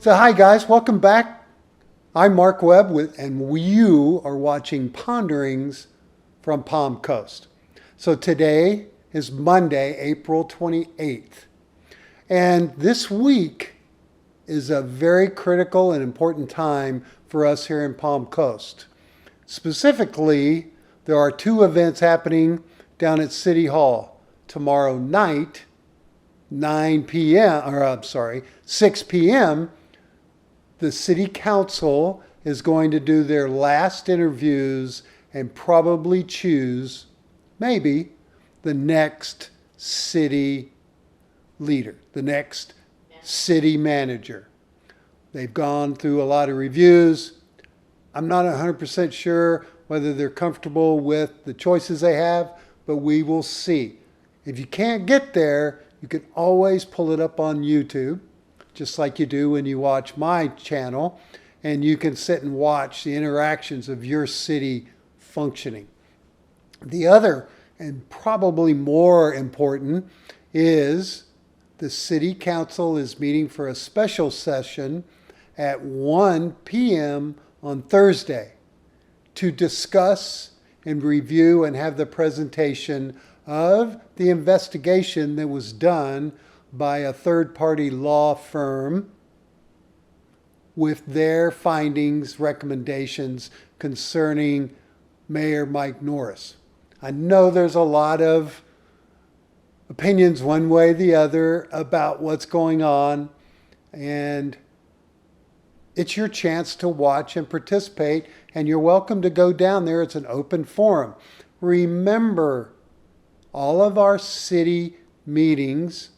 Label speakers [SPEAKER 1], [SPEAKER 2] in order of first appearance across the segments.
[SPEAKER 1] So hi guys, welcome back. I'm Mark Webb and you are watching Ponderings from Palm Coast. So today is Monday, April 28th. And this week is a very critical and important time for us here in Palm Coast. Specifically, there are two events happening down at City Hall tomorrow night, 6 p.m. The City Council is going to do their last interviews and probably choose, maybe, the next city leader, the next city manager. They've gone through a lot of reviews. I'm not 100% sure whether they're comfortable with the choices they have, but we will see. If you can't get there, you can always pull it up on YouTube, just like you do when you watch my channel, and you can sit and watch the interactions of your city functioning. The other, and probably more important, is the City Council is meeting for a special session at 1 p.m. on Thursday to discuss and review and have the presentation of the investigation that was done by a third-party law firm with their findings, recommendations concerning Mayor Mike Norris. I know there's a lot of opinions one way or the other about what's going on, and it's your chance to watch and participate, and you're welcome to go down there. It's an open forum. Remember, all of our city meetings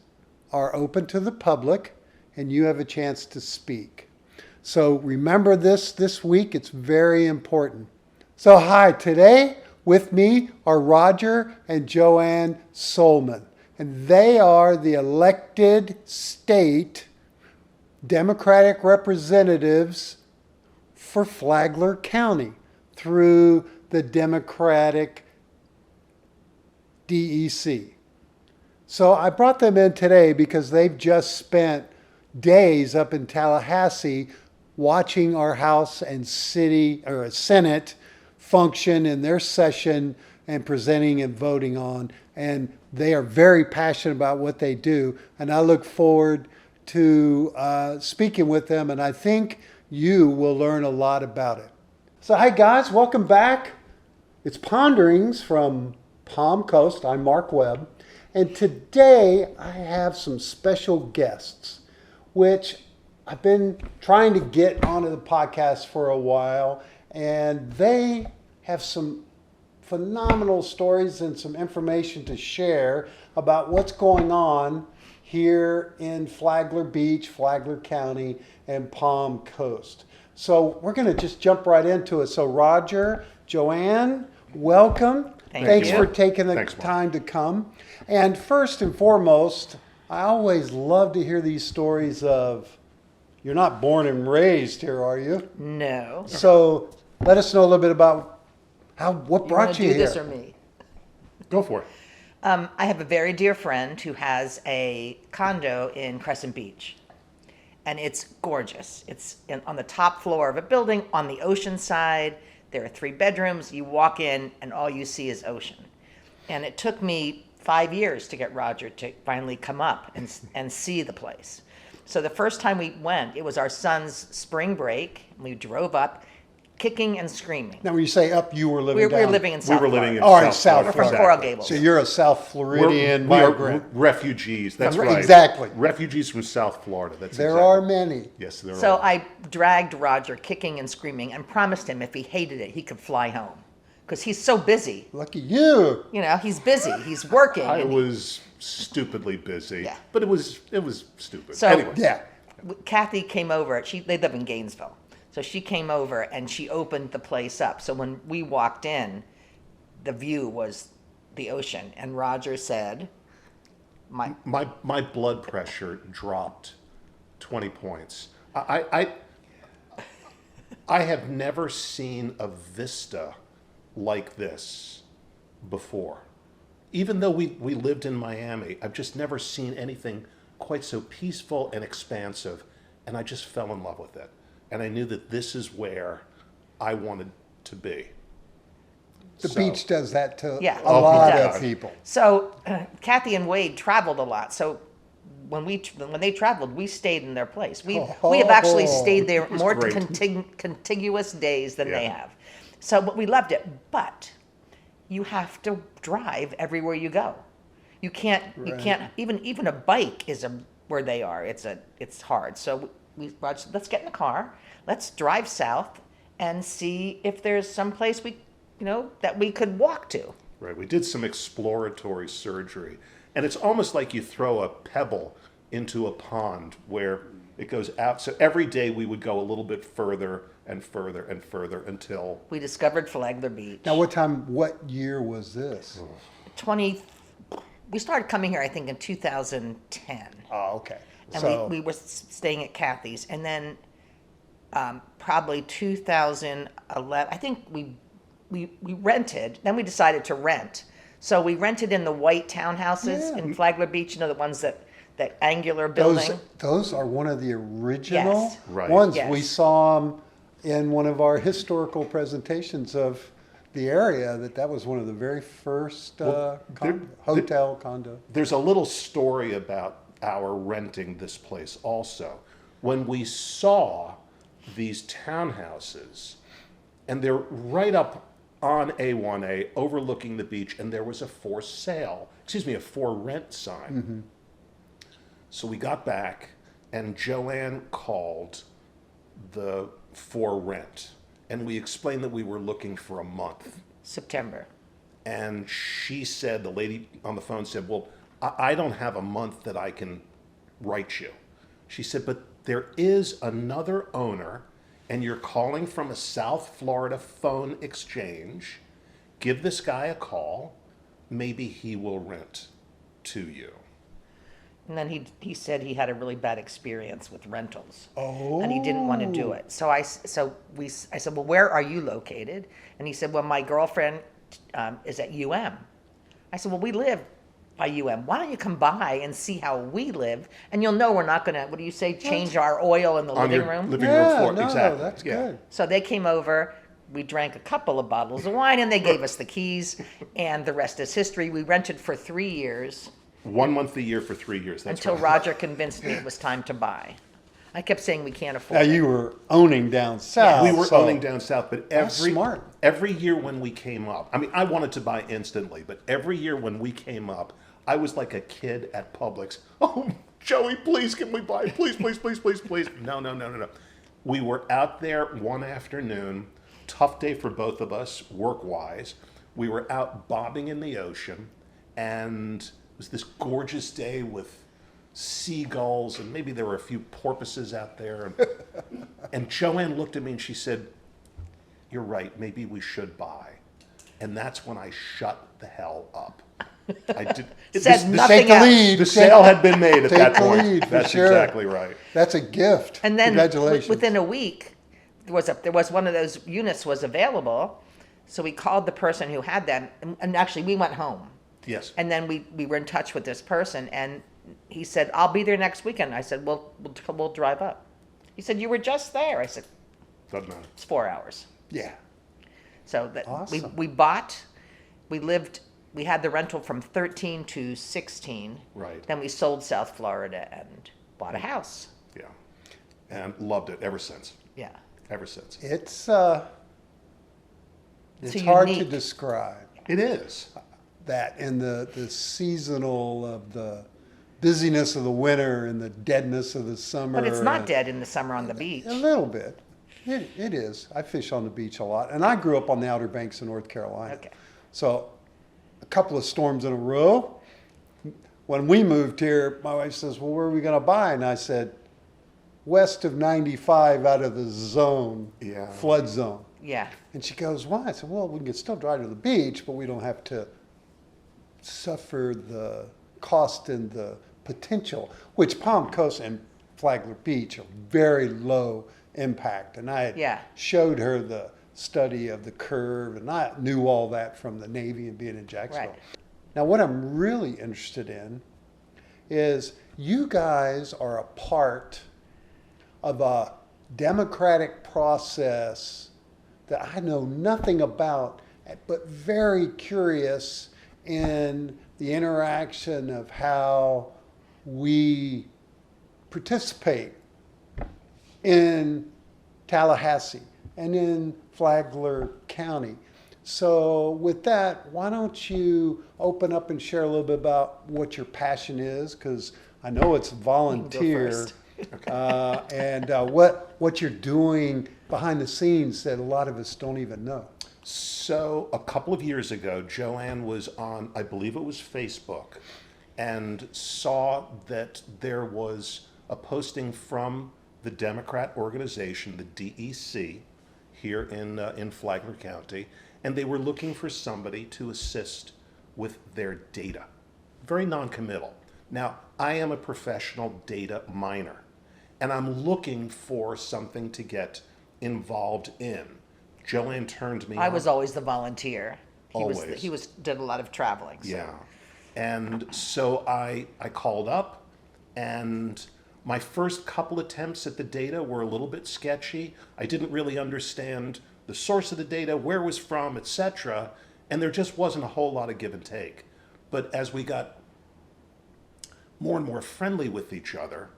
[SPEAKER 1] are open to the public, and you have a chance to speak. So remember this week. It's very important. So hi, today with me are Roger and JoAnn Soman, and they are the elected state Democratic representatives for Flagler County through the Democratic DEC. So I brought them in today because they've just spent days up in Tallahassee watching our House and Senate function in their session and presenting and voting on. And they are very passionate about what they do. And I look forward to speaking with them. And I think you will learn a lot about it. So hi guys, welcome back. It's Ponderings from Palm Coast. I'm Mark Webb. And today I have some special guests, which I've been trying to get onto the podcast for a while. And they have some phenomenal stories and some information to share about what's going on here in Flagler Beach, Flagler County, and Palm Coast. So we're going to just jump right into it. So Roger, JoAnn, welcome. Thanks for taking the time to come. And first and foremost, I always love to hear these stories of, you're not born and raised here, are you?
[SPEAKER 2] No.
[SPEAKER 1] So let us know a little bit about what brought you here.
[SPEAKER 2] Do this or me?
[SPEAKER 1] Go for it.
[SPEAKER 2] I have a very dear friend who has a condo in Crescent Beach, and it's gorgeous. It's on the top floor of a building on the ocean side. There are 3 bedrooms. You walk in, and all you see is ocean. And it took me 5 years to get Roger to finally come up and see the place. So the first time we went, it was our son's spring break. We drove up, kicking and screaming.
[SPEAKER 1] Now, when you say up, you were living down?
[SPEAKER 2] We were living in South Florida.
[SPEAKER 1] South
[SPEAKER 2] We're
[SPEAKER 1] Florida.
[SPEAKER 2] from Coral Gables.
[SPEAKER 1] So you're a South Floridian migrant.
[SPEAKER 3] We are refugees. That's right.
[SPEAKER 1] Exactly.
[SPEAKER 3] Refugees from South Florida.
[SPEAKER 1] There are many.
[SPEAKER 3] Yes, there are.
[SPEAKER 2] So I dragged Roger kicking and screaming and promised him if he hated it, he could fly home. Because he's so busy.
[SPEAKER 1] Lucky you.
[SPEAKER 2] You know, he's busy. He's working.
[SPEAKER 3] I was stupidly busy.
[SPEAKER 2] Yeah.
[SPEAKER 3] But it was stupid.
[SPEAKER 2] So
[SPEAKER 3] anyway.
[SPEAKER 1] Yeah.
[SPEAKER 2] Kathy came over. They live in Gainesville. So she came over and she opened the place up. So when we walked in, the view was the ocean. And Roger said,
[SPEAKER 3] My blood pressure dropped 20 points. I have never seen a vista like this before. Even though we lived in Miami, I've just never seen anything quite so peaceful and expansive And I just fell in love with it. And I knew that this is where I wanted to be.
[SPEAKER 1] The
[SPEAKER 3] So-
[SPEAKER 1] beach does that to
[SPEAKER 2] Yeah.
[SPEAKER 1] a
[SPEAKER 2] Oh,
[SPEAKER 1] lot
[SPEAKER 3] it
[SPEAKER 1] of
[SPEAKER 3] does.
[SPEAKER 1] people.
[SPEAKER 2] So Kathy and Wade traveled a lot. So when they traveled, we stayed in their place. We have actually stayed there
[SPEAKER 3] was
[SPEAKER 2] more
[SPEAKER 3] great.
[SPEAKER 2] contiguous days than they
[SPEAKER 3] Yeah.
[SPEAKER 2] have. So but we loved it. But you have to drive everywhere you go. You can't even a bike is where they are. It's hard. So let's get in the car. Let's drive south and see if there's some place that we could walk to.
[SPEAKER 3] Right. We did some exploratory surgery. And it's almost like you throw a pebble into a pond where it goes out. So every day we would go a little bit further and further and further until
[SPEAKER 2] We discovered Flagler Beach.
[SPEAKER 1] Now, what year was this?
[SPEAKER 2] 20 we started coming here I think in 2010.
[SPEAKER 1] Oh, okay.
[SPEAKER 2] And
[SPEAKER 1] So,
[SPEAKER 2] we were staying at Kathy's, and then probably 2011 I think we rented, then we decided to rent. So we rented in the white townhouses
[SPEAKER 1] Yeah.
[SPEAKER 2] in Flagler Beach, that angular building.
[SPEAKER 1] those are one of the original
[SPEAKER 2] Yes.
[SPEAKER 3] Right.
[SPEAKER 1] ones.
[SPEAKER 2] Yes.
[SPEAKER 1] We saw them in one of our historical presentations of the area, that was one of the very first hotel condo.
[SPEAKER 3] there's a little story about our renting this place also. When we saw these townhouses, and they're right up on A1A overlooking the beach, and there was a for rent sign. So we got back, and JoAnn called the for rent, and we explained that we were looking for a month.
[SPEAKER 2] September.
[SPEAKER 3] And she said, the lady on the phone said, well, I don't have a month that I can write you. She said, but there is another owner, and you're calling from a South Florida phone exchange. Give this guy a call. Maybe he will rent to you.
[SPEAKER 2] And then he said he had a really bad experience with rentals.
[SPEAKER 1] Oh.
[SPEAKER 2] And he didn't want to do it. So I said, well, where are you located? And he said, well, my girlfriend is at UM. I said, well, we live by UM. Why don't you come by and see how we live? And you'll know we're not going to, what do you say, change our oil in the
[SPEAKER 3] On
[SPEAKER 2] living
[SPEAKER 3] your
[SPEAKER 2] room?
[SPEAKER 3] living room
[SPEAKER 1] Yeah,
[SPEAKER 3] floor.
[SPEAKER 1] no,
[SPEAKER 3] Exactly.
[SPEAKER 1] that's
[SPEAKER 3] Yeah.
[SPEAKER 1] good.
[SPEAKER 2] So they came over. We drank a couple of bottles of wine, and they gave us the keys. And the rest is history. We rented for 3 years
[SPEAKER 3] 1 month a year for 3 years. That's
[SPEAKER 2] until
[SPEAKER 3] right.
[SPEAKER 2] Roger convinced me it was time to buy. I kept saying we can't
[SPEAKER 1] Now,
[SPEAKER 2] afford it.
[SPEAKER 1] you were owning down south.
[SPEAKER 3] We were
[SPEAKER 1] so-
[SPEAKER 3] owning down south, but
[SPEAKER 1] That's smart.
[SPEAKER 3] every year when we came up, I mean, I wanted to buy instantly, but every year when we came up, I was like a kid at Publix. Oh, Joey, please, can we buy? Please, please, please, please, please. No. We were out there one afternoon, tough day for both of us, work-wise. We were out bobbing in the ocean, and it was this gorgeous day with seagulls, and maybe there were a few porpoises out there. And JoAnn looked at me and she said, you're right, maybe we should buy. And that's when I shut the hell up. I did.
[SPEAKER 2] Said nothing
[SPEAKER 1] Take the
[SPEAKER 2] else.
[SPEAKER 1] lead.
[SPEAKER 3] The sale had been made at
[SPEAKER 1] Take
[SPEAKER 3] that
[SPEAKER 1] the
[SPEAKER 3] point.
[SPEAKER 1] lead, for
[SPEAKER 3] That's
[SPEAKER 1] sure.
[SPEAKER 3] exactly right.
[SPEAKER 1] That's a gift.
[SPEAKER 2] And then
[SPEAKER 1] Congratulations.
[SPEAKER 2] within a week, there was one of those units was available. So we called the person who had them, and actually we went home.
[SPEAKER 3] Yes.
[SPEAKER 2] And then we were in touch with this person, and he said, I'll be there next weekend. I said, well, we'll drive up. He said, you were just there. I said,
[SPEAKER 3] Doesn't matter.
[SPEAKER 2] it's 4 hours.
[SPEAKER 1] Yeah.
[SPEAKER 2] So that
[SPEAKER 1] Awesome.
[SPEAKER 2] we had the rental from 13 to 16.
[SPEAKER 3] Right.
[SPEAKER 2] Then we sold South Florida and bought a house.
[SPEAKER 3] Yeah. And loved it ever since.
[SPEAKER 2] Yeah.
[SPEAKER 3] Ever since.
[SPEAKER 1] It's hard to
[SPEAKER 2] unique-
[SPEAKER 1] describe
[SPEAKER 3] It is.
[SPEAKER 1] that in the seasonal of the busyness of the winter and the deadness of the summer.
[SPEAKER 2] But it's not dead in the summer on the beach.
[SPEAKER 1] A little bit. It is. I fish on the beach a lot. And I grew up on the Outer Banks of North Carolina.
[SPEAKER 2] Okay.
[SPEAKER 1] So a couple of storms in a row. When we moved here, my wife says, well, where are we going to buy? And I said, west of 95 out of the zone,
[SPEAKER 3] Yeah.
[SPEAKER 1] flood zone.
[SPEAKER 2] Yeah.
[SPEAKER 1] And she goes, why? I said, well, we can still drive to the beach, but we don't have to suffer the cost and the potential, which Palm Coast and Flagler Beach are very low impact. And I had
[SPEAKER 2] Yeah.
[SPEAKER 1] showed her the study of the curve, and I knew all that from the Navy and being in Jacksonville.
[SPEAKER 2] Right.
[SPEAKER 1] Now, what I'm really interested in is you guys are a part of a democratic process that I know nothing about, but very curious in the interaction of how we participate in Tallahassee and in Flagler County. So with that, why don't you open up and share a little bit about what your passion is? Because I know it's volunteer,
[SPEAKER 2] first.
[SPEAKER 1] and what you're doing behind the scenes that a lot of us don't even know.
[SPEAKER 3] So a couple of years ago, JoAnn was on, I believe it was Facebook, and saw that there was a posting from the Democrat organization, the DEC, here in Flagler County, and they were looking for somebody to assist with their data. Very non-committal. Now, I am a professional data miner, and I'm looking for something to get involved in. JoAnn turned me
[SPEAKER 2] I
[SPEAKER 3] on.
[SPEAKER 2] was always the volunteer.
[SPEAKER 3] Always.
[SPEAKER 2] He did a lot of traveling. So.
[SPEAKER 3] Yeah. And so I called up, and my first couple attempts at the data were a little bit sketchy. I didn't really understand the source of the data, where it was from, etc. And there just wasn't a whole lot of give and take. But as we got more and more friendly with each other,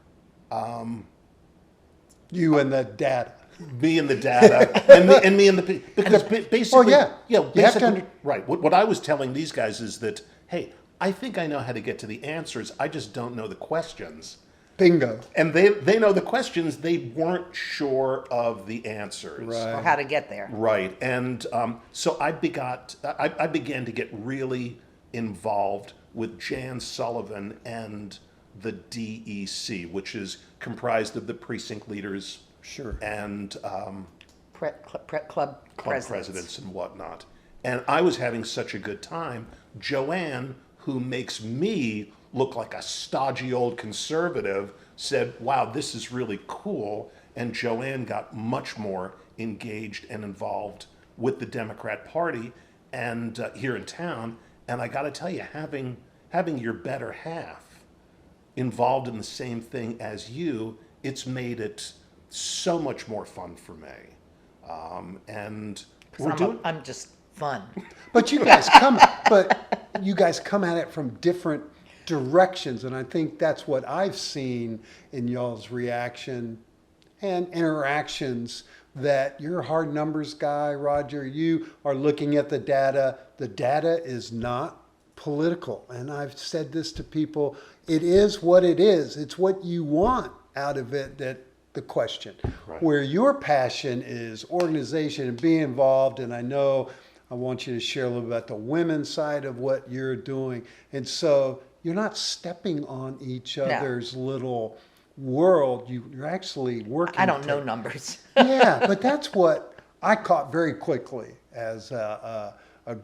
[SPEAKER 1] You and the data.
[SPEAKER 3] me and the data, and me and the because basically,
[SPEAKER 1] yeah. You have to
[SPEAKER 3] basically, right. What I was telling these guys is that, hey, I think I know how to get to the answers. I just don't know the questions.
[SPEAKER 1] Bingo.
[SPEAKER 3] And they know the questions. They weren't sure of the answers.
[SPEAKER 1] Right.
[SPEAKER 2] Or how to get there.
[SPEAKER 3] Right. And so I began to get really involved with JoAnn Sullivan and the DEC, which is comprised of the precinct leaders.
[SPEAKER 1] Sure.
[SPEAKER 3] And
[SPEAKER 2] Club
[SPEAKER 3] presidents and whatnot. And I was having such a good time. JoAnn, who makes me look like a stodgy old conservative, said, wow, this is really cool. And JoAnn got much more engaged and involved with the Democrat Party and here in town. And I got to tell you, having your better half involved in the same thing as you, it's made it so much more fun for me. And we're doing.
[SPEAKER 2] I'm just fun.
[SPEAKER 1] But you guys come at it from different directions, and I think that's what I've seen in y'all's reaction and interactions. That you're a hard numbers guy, Roger. You are looking at the data. The data is not political, and I've said this to people. It is what it is. It's what you want out of it that the question.
[SPEAKER 3] Right.
[SPEAKER 1] Where your passion is organization and being involved, and I know I want you to share a little about the women's side of what you're doing. And so you're not stepping on each other's little world. You're actually working.
[SPEAKER 2] I don't know numbers.
[SPEAKER 1] Yeah, but that's what I caught very quickly as a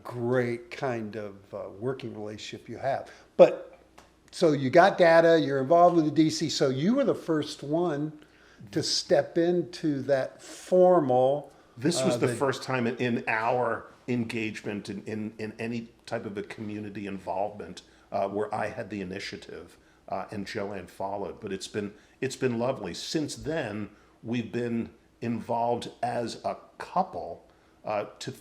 [SPEAKER 1] great kind of working relationship you have. But so you got data, you're involved with the DC, so you were the first one to step into that formal.
[SPEAKER 3] This was the first time in our engagement in any type of a community involvement where I had the initiative and JoAnn followed. But it's been lovely. Since then, we've been involved as a couple to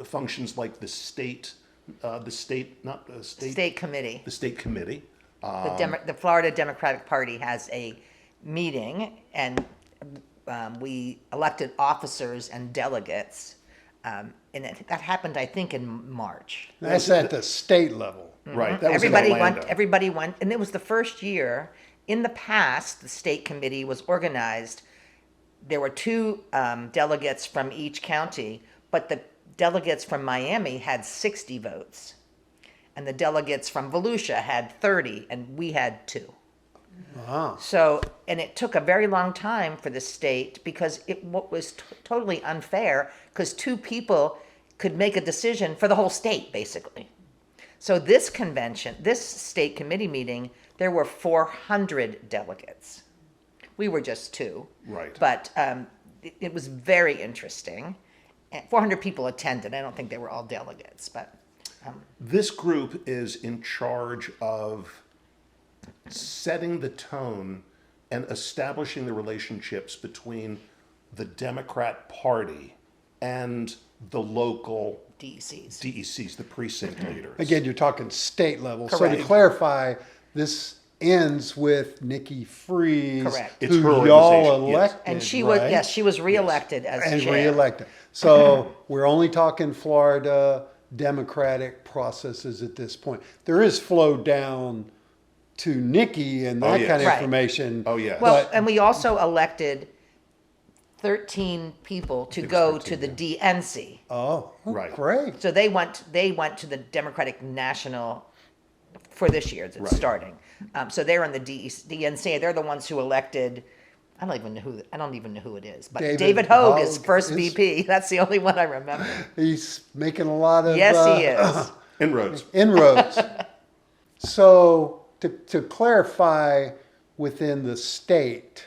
[SPEAKER 3] functions like the state
[SPEAKER 2] Committee.
[SPEAKER 3] The state committee.
[SPEAKER 2] The Florida Democratic Party has a meeting, and we elected officers and delegates. And that happened, I think, in March.
[SPEAKER 1] That's at the state level.
[SPEAKER 3] Right. That was in
[SPEAKER 2] Everybody
[SPEAKER 3] Orlando.
[SPEAKER 2] went. Everybody went, and it was the first year. In the past, the state committee was organized. There were two delegates from each county, but the delegates from Miami had 60 votes, and the delegates from Volusia had 30, and we had 2.
[SPEAKER 1] Wow.
[SPEAKER 2] So, and it took a very long time for the state because it was totally unfair because 2 people could make a decision for the whole state, basically. So this convention, this state committee meeting, there were 400 delegates. We were just 2.
[SPEAKER 3] Right.
[SPEAKER 2] But it was very interesting. And 400 people attended. I don't think they were all delegates, but.
[SPEAKER 3] This group is in charge of setting the tone and establishing the relationships between the Democrat Party and the local DECs, the precinct leaders.
[SPEAKER 1] Again, you're talking state level. So
[SPEAKER 2] Correct.
[SPEAKER 1] to clarify, this ends with Nikki Freeze,
[SPEAKER 2] Correct.
[SPEAKER 3] It's her
[SPEAKER 1] who y'all
[SPEAKER 3] organization, yes.
[SPEAKER 1] elected,
[SPEAKER 2] And she
[SPEAKER 1] right?
[SPEAKER 2] was, yes, she was reelected as
[SPEAKER 1] And
[SPEAKER 2] chair.
[SPEAKER 1] reelected. So we're only talking Florida Democratic processes at this point. There is flow down to Nikki and that
[SPEAKER 3] yes.
[SPEAKER 1] kind of
[SPEAKER 2] Right.
[SPEAKER 1] information.
[SPEAKER 3] Oh, yes.
[SPEAKER 2] Well,
[SPEAKER 1] but-
[SPEAKER 2] and we also elected 13 people to
[SPEAKER 3] was
[SPEAKER 2] go
[SPEAKER 3] 13,
[SPEAKER 2] to the DNC.
[SPEAKER 1] Oh,
[SPEAKER 3] Right.
[SPEAKER 1] great.
[SPEAKER 2] So they went to the Democratic National for this year. It's
[SPEAKER 3] Right.
[SPEAKER 2] starting. So they're on the DNC. They're the ones who elected. I don't even know who it is. But
[SPEAKER 1] David
[SPEAKER 2] Hogue is
[SPEAKER 1] Hogue
[SPEAKER 2] first
[SPEAKER 1] is-
[SPEAKER 2] VP. That's the only one I remember.
[SPEAKER 1] He's making a lot of
[SPEAKER 2] Yes, he is.
[SPEAKER 3] Inroads.
[SPEAKER 1] inroads. So to clarify, within the state,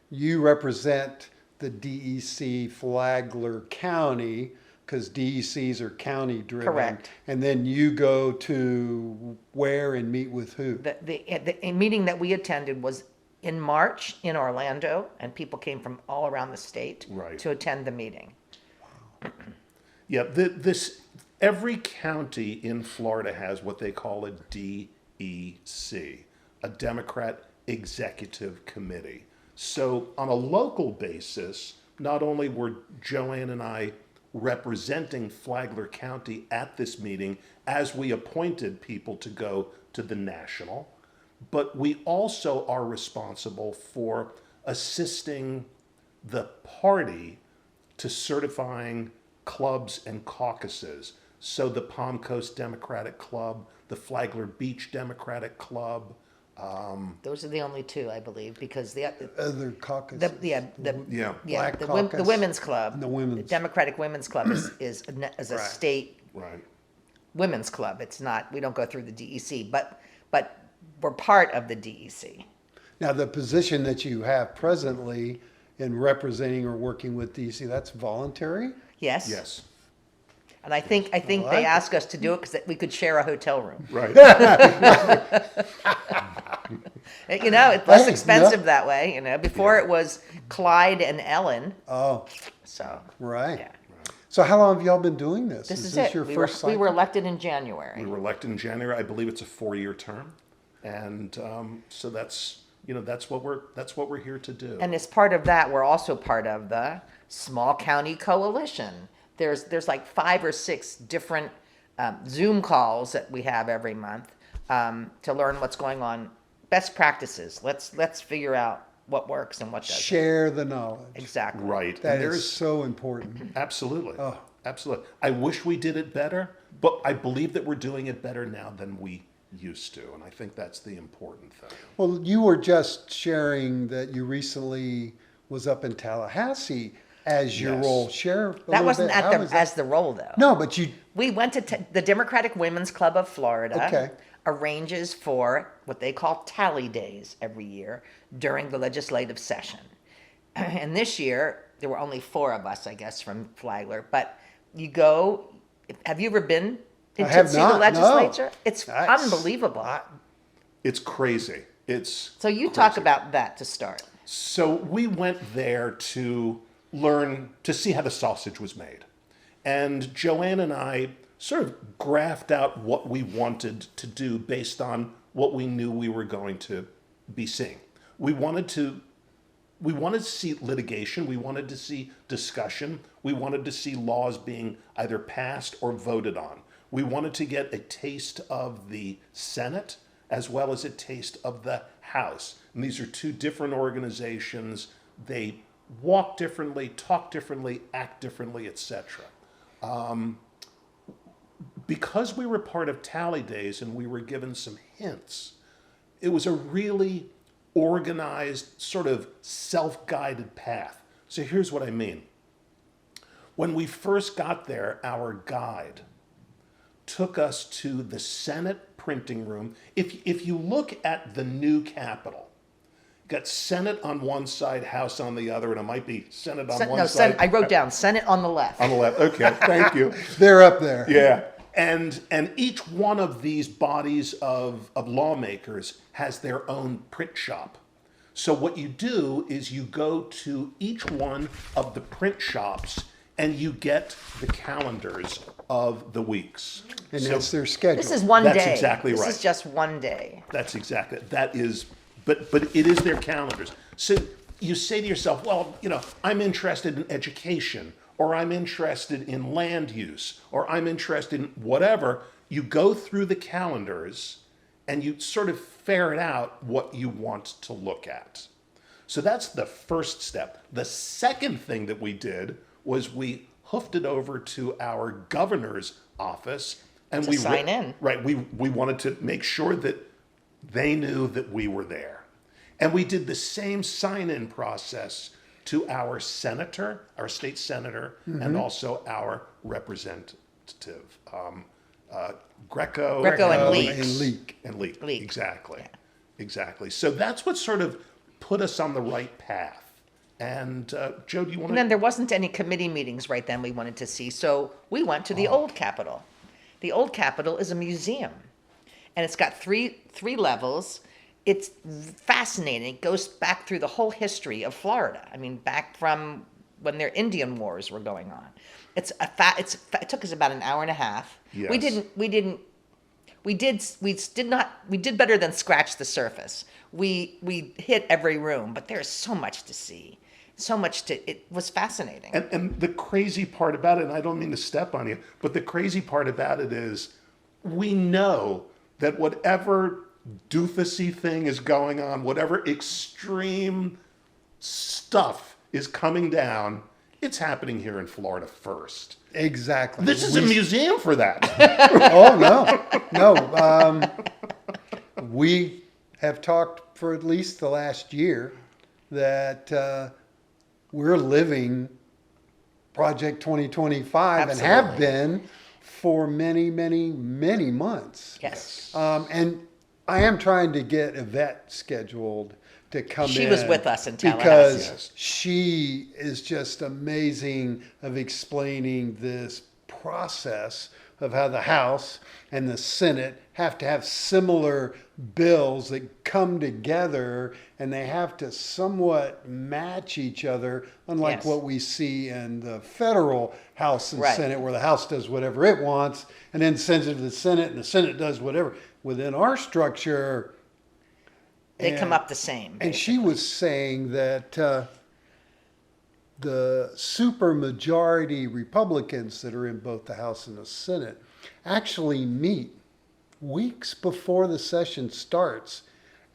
[SPEAKER 1] you represent the DEC Flagler County, because DECs are county driven.
[SPEAKER 2] Correct.
[SPEAKER 1] And then you go to where and meet with who?
[SPEAKER 2] The meeting that we attended was in March in Orlando, and people came from all around the state
[SPEAKER 3] Right.
[SPEAKER 2] to attend the meeting.
[SPEAKER 3] Yeah, every county in Florida has what they call a DEC, a Democrat Executive Committee. So on a local basis, not only were JoAnn and I representing Flagler County at this meeting as we appointed people to go to the national, but we also are responsible for assisting the party to certifying clubs and caucuses. So the Palm Coast Democratic Club, the Flagler Beach Democratic Club.
[SPEAKER 2] Those are the only two, I believe, because the
[SPEAKER 1] Other caucus.
[SPEAKER 3] Yeah.
[SPEAKER 1] Black
[SPEAKER 2] the
[SPEAKER 1] caucus
[SPEAKER 2] women's club,
[SPEAKER 1] and the women's.
[SPEAKER 2] Democratic Women's Club is a
[SPEAKER 1] Right.
[SPEAKER 2] state
[SPEAKER 3] Right.
[SPEAKER 2] women's club. It's not. We don't go through the DEC, but we're part of the DEC.
[SPEAKER 1] Now, the position that you have presently in representing or working with DEC, that's voluntary?
[SPEAKER 2] Yes.
[SPEAKER 3] Yes.
[SPEAKER 2] And I think
[SPEAKER 1] like
[SPEAKER 2] they
[SPEAKER 1] it.
[SPEAKER 2] asked us to do it because we could share a hotel room.
[SPEAKER 3] Right.
[SPEAKER 2] You know, it's less
[SPEAKER 1] Hey,
[SPEAKER 2] expensive
[SPEAKER 1] no.
[SPEAKER 2] that way. You know, before it was Clyde and Ellen.
[SPEAKER 1] Oh,
[SPEAKER 2] So
[SPEAKER 1] right.
[SPEAKER 2] yeah,
[SPEAKER 1] So how long have y'all been doing this?
[SPEAKER 2] this is
[SPEAKER 1] this
[SPEAKER 2] it.
[SPEAKER 1] your
[SPEAKER 2] we
[SPEAKER 1] first
[SPEAKER 2] were
[SPEAKER 1] cycle?
[SPEAKER 2] elected in January.
[SPEAKER 3] We were elected in January. I believe it's a 4-year term, and so that's what we're here to do.
[SPEAKER 2] And as part of that, we're also part of the Small County Coalition. There's like 5 or 6 different Zoom calls that we have every month to learn what's going on, best practices. Let's figure out what works and what doesn't.
[SPEAKER 1] Share the knowledge.
[SPEAKER 2] Exactly.
[SPEAKER 3] Right.
[SPEAKER 1] That
[SPEAKER 3] And
[SPEAKER 1] is
[SPEAKER 3] there's
[SPEAKER 1] so important.
[SPEAKER 3] absolutely,
[SPEAKER 1] Oh.
[SPEAKER 3] absolutely. I wish we did it better, but I believe that we're doing it better now than we used to, and I think that's the important thing.
[SPEAKER 1] Well, you were just sharing that you recently was up in Tallahassee as your
[SPEAKER 3] Yes.
[SPEAKER 1] role. Share a
[SPEAKER 2] That
[SPEAKER 1] little
[SPEAKER 2] wasn't
[SPEAKER 1] bit.
[SPEAKER 2] at
[SPEAKER 1] How
[SPEAKER 2] the
[SPEAKER 1] was that?
[SPEAKER 2] as the role though.
[SPEAKER 1] No, but you.
[SPEAKER 2] We went to the Democratic Women's Club of Florida.
[SPEAKER 1] Okay.
[SPEAKER 2] Arranges for what they call tally days every year during the legislative session. And this year, there were only 4 of us, I guess, from Flagler. But you go, have you ever been to
[SPEAKER 1] have
[SPEAKER 2] see
[SPEAKER 1] not,
[SPEAKER 2] the legislature? It's
[SPEAKER 1] That's-
[SPEAKER 2] unbelievable.
[SPEAKER 3] It's crazy. It's
[SPEAKER 2] So you
[SPEAKER 3] crazy.
[SPEAKER 2] talk about that to start.
[SPEAKER 3] So we went there to learn to see how the sausage was made. And JoAnn and I sort of graphed out what we wanted to do based on what we knew we were going to be seeing. We wanted to see litigation, we wanted to see discussion, we wanted to see laws being either passed or voted on. We wanted to get a taste of the Senate as well as a taste of the House. And these are 2 different organizations. They walk differently, talk differently, act differently, etc. Because we were part of Tally Days and we were given some hints, it was a really organized, sort of self-guided path. So here's what I mean. When we first got there, our guide took us to the Senate printing room. If you look at the new Capitol, got Senate on one side, House on the other, and it might be Senate on one side.
[SPEAKER 2] I wrote down Senate on the left.
[SPEAKER 3] On the left. Okay, thank you.
[SPEAKER 1] They're up there.
[SPEAKER 3] Yeah. And each one of these bodies of lawmakers has their own print shop. So what you do is you go to each one of the print shops and you get the calendars of the weeks.
[SPEAKER 1] And
[SPEAKER 3] So
[SPEAKER 1] that's their schedule.
[SPEAKER 2] This is one
[SPEAKER 3] That's
[SPEAKER 2] day.
[SPEAKER 3] exactly
[SPEAKER 2] This
[SPEAKER 3] right.
[SPEAKER 2] is just one day.
[SPEAKER 3] That's exactly, that is, but it is their calendars. So you say to yourself, well, I'm interested in education, or I'm interested in land use, or I'm interested in whatever. You go through the calendars and you sort of ferret out what you want to look at. So that's the first step. The second thing that we did was we hoofed it over to our governor's office and
[SPEAKER 2] To sign in.
[SPEAKER 3] Right, we wanted to make sure that they knew that we were there. And we did the same sign-in process to our senator, our state senator, and also our representative, Greco
[SPEAKER 2] and
[SPEAKER 1] Leak.
[SPEAKER 3] Leak.
[SPEAKER 2] Leak.
[SPEAKER 3] Exactly.
[SPEAKER 2] Yeah.
[SPEAKER 3] Exactly. So that's what sort of put us on the right path. And Joe, do you want
[SPEAKER 2] And then there wasn't any committee meetings right then we wanted to see, so we went to the old Capitol. The old Capitol is a museum, and it's got three levels. It's fascinating. It goes back through the whole history of Florida. I mean, back from when their Indian wars were going on. It took us about an hour and a half.
[SPEAKER 3] Yes.
[SPEAKER 2] We did better than scratch the surface. We hit every room, but there's so much to see. It was fascinating.
[SPEAKER 3] And the crazy part about it, and I don't mean to step on you, but the crazy part about it is we know that whatever doofusy thing is going on, whatever extreme stuff is coming down, it's happening here in Florida first.
[SPEAKER 1] Exactly.
[SPEAKER 3] This is a museum for that.
[SPEAKER 1] Oh, no. We have talked for at least the last year that we're living Project 2025 and have
[SPEAKER 2] Absolutely.
[SPEAKER 1] been for many, many, many months.
[SPEAKER 2] Yes.
[SPEAKER 1] And I am trying to get Yvette scheduled to come in.
[SPEAKER 2] She was with us in Tallahassee.
[SPEAKER 1] Because
[SPEAKER 3] Yes.
[SPEAKER 1] she is just amazing of explaining this process of how the House and the Senate have to have similar bills that come together and they have to somewhat match each other, unlike
[SPEAKER 2] Yes.
[SPEAKER 1] what we see in the federal House and
[SPEAKER 2] Right.
[SPEAKER 1] Senate, where the House does whatever it wants and then sends it to the Senate and the Senate does whatever. Within our structure,
[SPEAKER 2] They come
[SPEAKER 1] and-
[SPEAKER 2] up the same.
[SPEAKER 1] and she was saying that the supermajority Republicans that are in both the House and the Senate actually meet weeks before the session starts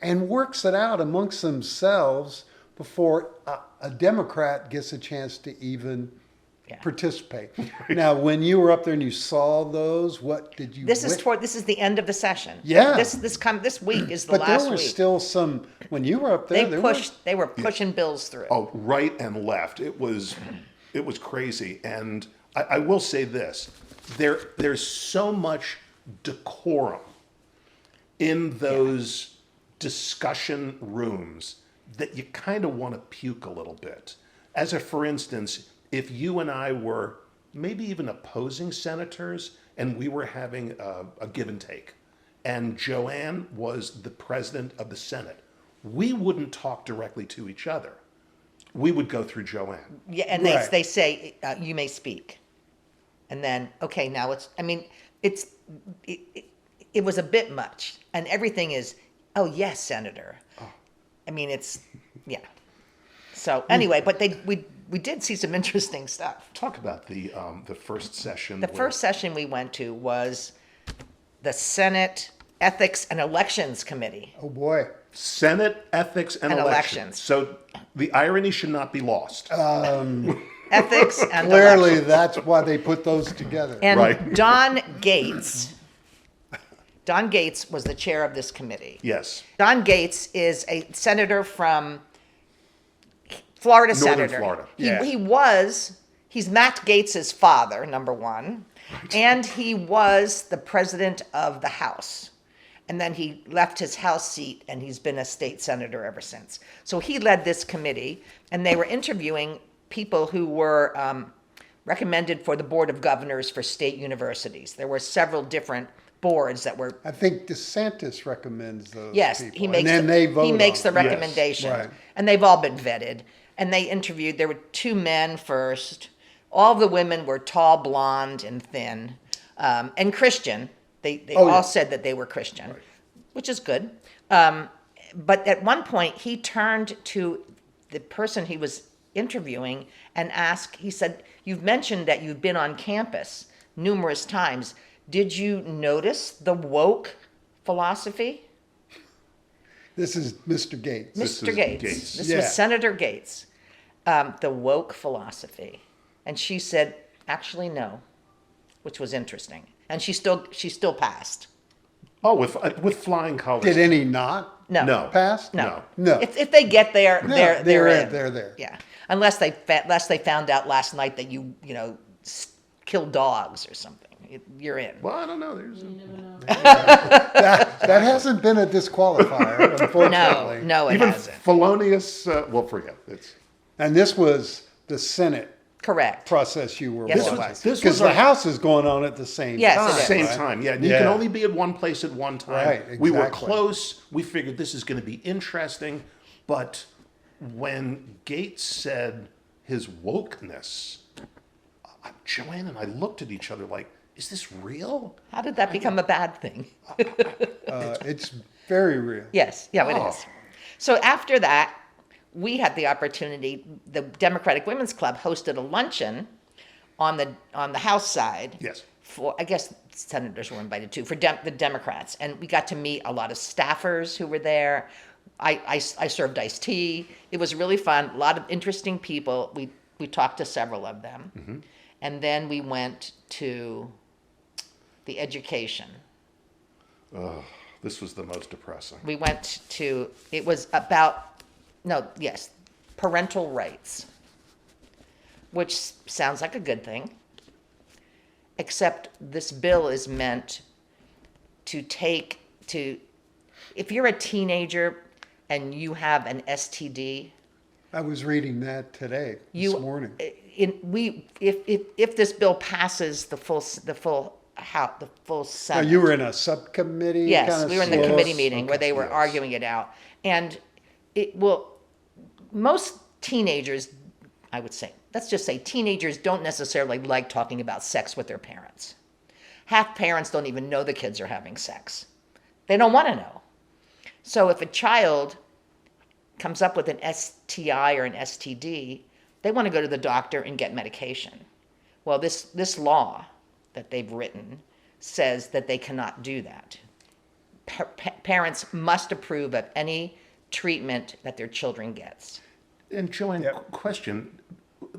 [SPEAKER 1] and works it out amongst themselves before a Democrat gets a chance to even
[SPEAKER 2] Yeah.
[SPEAKER 1] participate. Now, when you were up there and you saw those, what did you?
[SPEAKER 2] This is the end of the session.
[SPEAKER 1] Yeah.
[SPEAKER 2] This week is the
[SPEAKER 1] But
[SPEAKER 2] last
[SPEAKER 1] there was
[SPEAKER 2] week.
[SPEAKER 1] still some when you were up there.
[SPEAKER 2] They were pushing bills through.
[SPEAKER 3] Oh, right and left. It was crazy. And I will say this: there's so much decorum in those discussion rooms that you kind of want to puke a little bit. For instance, if you and I were maybe even opposing senators and we were having a give and take, and JoAnn was the president of the Senate, we wouldn't talk directly to each other. We would go through JoAnn.
[SPEAKER 2] Yeah, and
[SPEAKER 1] Right.
[SPEAKER 2] they say you may speak, and then okay, now it was a bit much, and everything is oh yes, Senator. I mean yeah. So anyway, but we did see some interesting stuff.
[SPEAKER 3] Talk about the first session.
[SPEAKER 2] The first session we went to was the Senate Ethics and Elections Committee.
[SPEAKER 1] Oh boy.
[SPEAKER 3] Senate Ethics and
[SPEAKER 2] And
[SPEAKER 3] Elections.
[SPEAKER 2] Elections.
[SPEAKER 3] So the irony should not be lost.
[SPEAKER 2] Ethics and
[SPEAKER 1] Clearly,
[SPEAKER 2] Elections.
[SPEAKER 1] that's why they put those together.
[SPEAKER 2] And
[SPEAKER 3] Right.
[SPEAKER 2] Don Gates was the chair of this committee.
[SPEAKER 3] Yes.
[SPEAKER 2] Don Gates is a senator from Florida.
[SPEAKER 3] Northern
[SPEAKER 2] Senator.
[SPEAKER 3] Florida.
[SPEAKER 1] Yeah.
[SPEAKER 2] He's Matt Gates's father, number one, and he was the president of the House. And then he left his House seat and he's been a state senator ever since. So he led this committee and they were interviewing people who were recommended for the Board of Governors for state universities. There were several different boards that were.
[SPEAKER 1] I think DeSantis recommends those
[SPEAKER 2] Yes,
[SPEAKER 1] people.
[SPEAKER 2] he makes.
[SPEAKER 1] And then they vote
[SPEAKER 2] he makes the
[SPEAKER 1] on it.
[SPEAKER 2] recommendation,
[SPEAKER 1] Right.
[SPEAKER 2] and they've all been vetted. And they interviewed. There were 2 men first. All the women were tall, blonde, and thin, and Christian. They
[SPEAKER 1] Oh,
[SPEAKER 2] all
[SPEAKER 1] yeah.
[SPEAKER 2] said that they were Christian, which is good. But at one point, he turned to the person he was interviewing and asked. He said, "You've mentioned that you've been on campus numerous times. Did you notice the woke philosophy?"
[SPEAKER 1] This is Mr. Gates.
[SPEAKER 3] This
[SPEAKER 2] Mr.
[SPEAKER 3] is
[SPEAKER 2] Gates.
[SPEAKER 3] Gates.
[SPEAKER 2] This
[SPEAKER 1] Yeah.
[SPEAKER 2] was Senator Gates. The woke philosophy. And she said, actually, no, which was interesting. And she still passed.
[SPEAKER 3] Oh, with flying colors.
[SPEAKER 1] Did any not
[SPEAKER 2] No.
[SPEAKER 3] No.
[SPEAKER 1] pass?
[SPEAKER 2] No.
[SPEAKER 1] No.
[SPEAKER 2] If they get there,
[SPEAKER 1] No,
[SPEAKER 2] they're in.
[SPEAKER 1] They're there.
[SPEAKER 2] Yeah. Unless they found out last night that you kill dogs or something. You're in.
[SPEAKER 3] Well, I don't know.
[SPEAKER 1] That hasn't been a disqualifier, unfortunately.
[SPEAKER 2] No, it
[SPEAKER 3] Even
[SPEAKER 2] hasn't.
[SPEAKER 3] felonious. Well, forget it.
[SPEAKER 1] And this was the Senate
[SPEAKER 2] Correct.
[SPEAKER 1] process you were
[SPEAKER 2] Yes, it
[SPEAKER 1] watching.
[SPEAKER 2] was.
[SPEAKER 3] This
[SPEAKER 1] Because
[SPEAKER 3] was
[SPEAKER 1] the
[SPEAKER 3] our-
[SPEAKER 1] House is going on at the same
[SPEAKER 2] Yes,
[SPEAKER 1] time.
[SPEAKER 2] it is.
[SPEAKER 3] Same
[SPEAKER 1] right?
[SPEAKER 3] time, yeah. You can only be at one place at one time.
[SPEAKER 1] Right,
[SPEAKER 3] We were
[SPEAKER 1] exactly.
[SPEAKER 3] close. We figured this is going to be interesting. But when Gates said his wokeness, JoAnn and I looked at each other like, is this real?
[SPEAKER 2] How did that become a bad thing?
[SPEAKER 1] It's very real.
[SPEAKER 2] Yes, yeah, it
[SPEAKER 3] Oh.
[SPEAKER 2] is. So after that, we had the opportunity. The Democratic Women's Club hosted a luncheon on the House side.
[SPEAKER 3] Yes.
[SPEAKER 2] For I guess senators were invited too for the Democrats, and we got to meet a lot of staffers who were there. I served iced tea. It was really fun. A lot of interesting people. We talked to several of them, and then we went to the education.
[SPEAKER 3] This was the most depressing.
[SPEAKER 2] We went to, it was about, parental rights, which sounds like a good thing, except this bill is meant to if you're a teenager and you have an STD,
[SPEAKER 1] I was reading that today, this morning.
[SPEAKER 2] if this bill passes the full
[SPEAKER 1] Now,
[SPEAKER 2] Senate.
[SPEAKER 1] you were in a subcommittee?
[SPEAKER 2] Yes,
[SPEAKER 1] kinda
[SPEAKER 2] we were in the
[SPEAKER 1] slow-
[SPEAKER 2] committee meeting where
[SPEAKER 1] Okay.
[SPEAKER 2] they were arguing it out. And most teenagers, I would say, let's just say teenagers don't necessarily like talking about sex with their parents. Half parents don't even know the kids are having sex. They don't want to know. So if a child comes up with an STI or an STD, they want to go to the doctor and get medication. Well, this law that they've written says that they cannot do that. Parents must approve of any treatment that their children gets.
[SPEAKER 3] And JoAnn,
[SPEAKER 1] Yep.
[SPEAKER 3] question,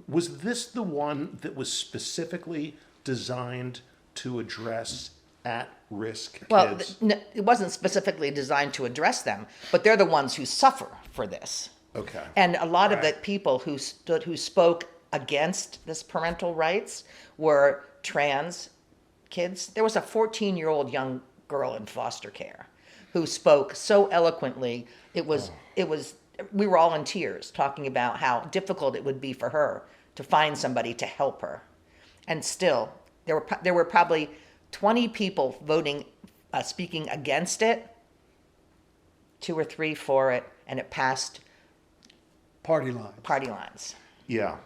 [SPEAKER 3] was this the one that was specifically designed to address at-risk
[SPEAKER 2] Well,
[SPEAKER 3] kids?
[SPEAKER 2] it wasn't specifically designed to address them, but they're the ones who suffer for this.
[SPEAKER 3] Okay.
[SPEAKER 2] And a lot of the
[SPEAKER 1] Right.
[SPEAKER 2] people who spoke against this parental rights were trans kids. There was a 14-year-old young girl in foster care who spoke so eloquently. We were all in tears talking about how difficult it would be for her to find somebody to help her. And still, there were probably 20 people voting, speaking against it, 2 or 3 for it, and it passed
[SPEAKER 1] Party line.
[SPEAKER 2] party lines.
[SPEAKER 3] Yeah.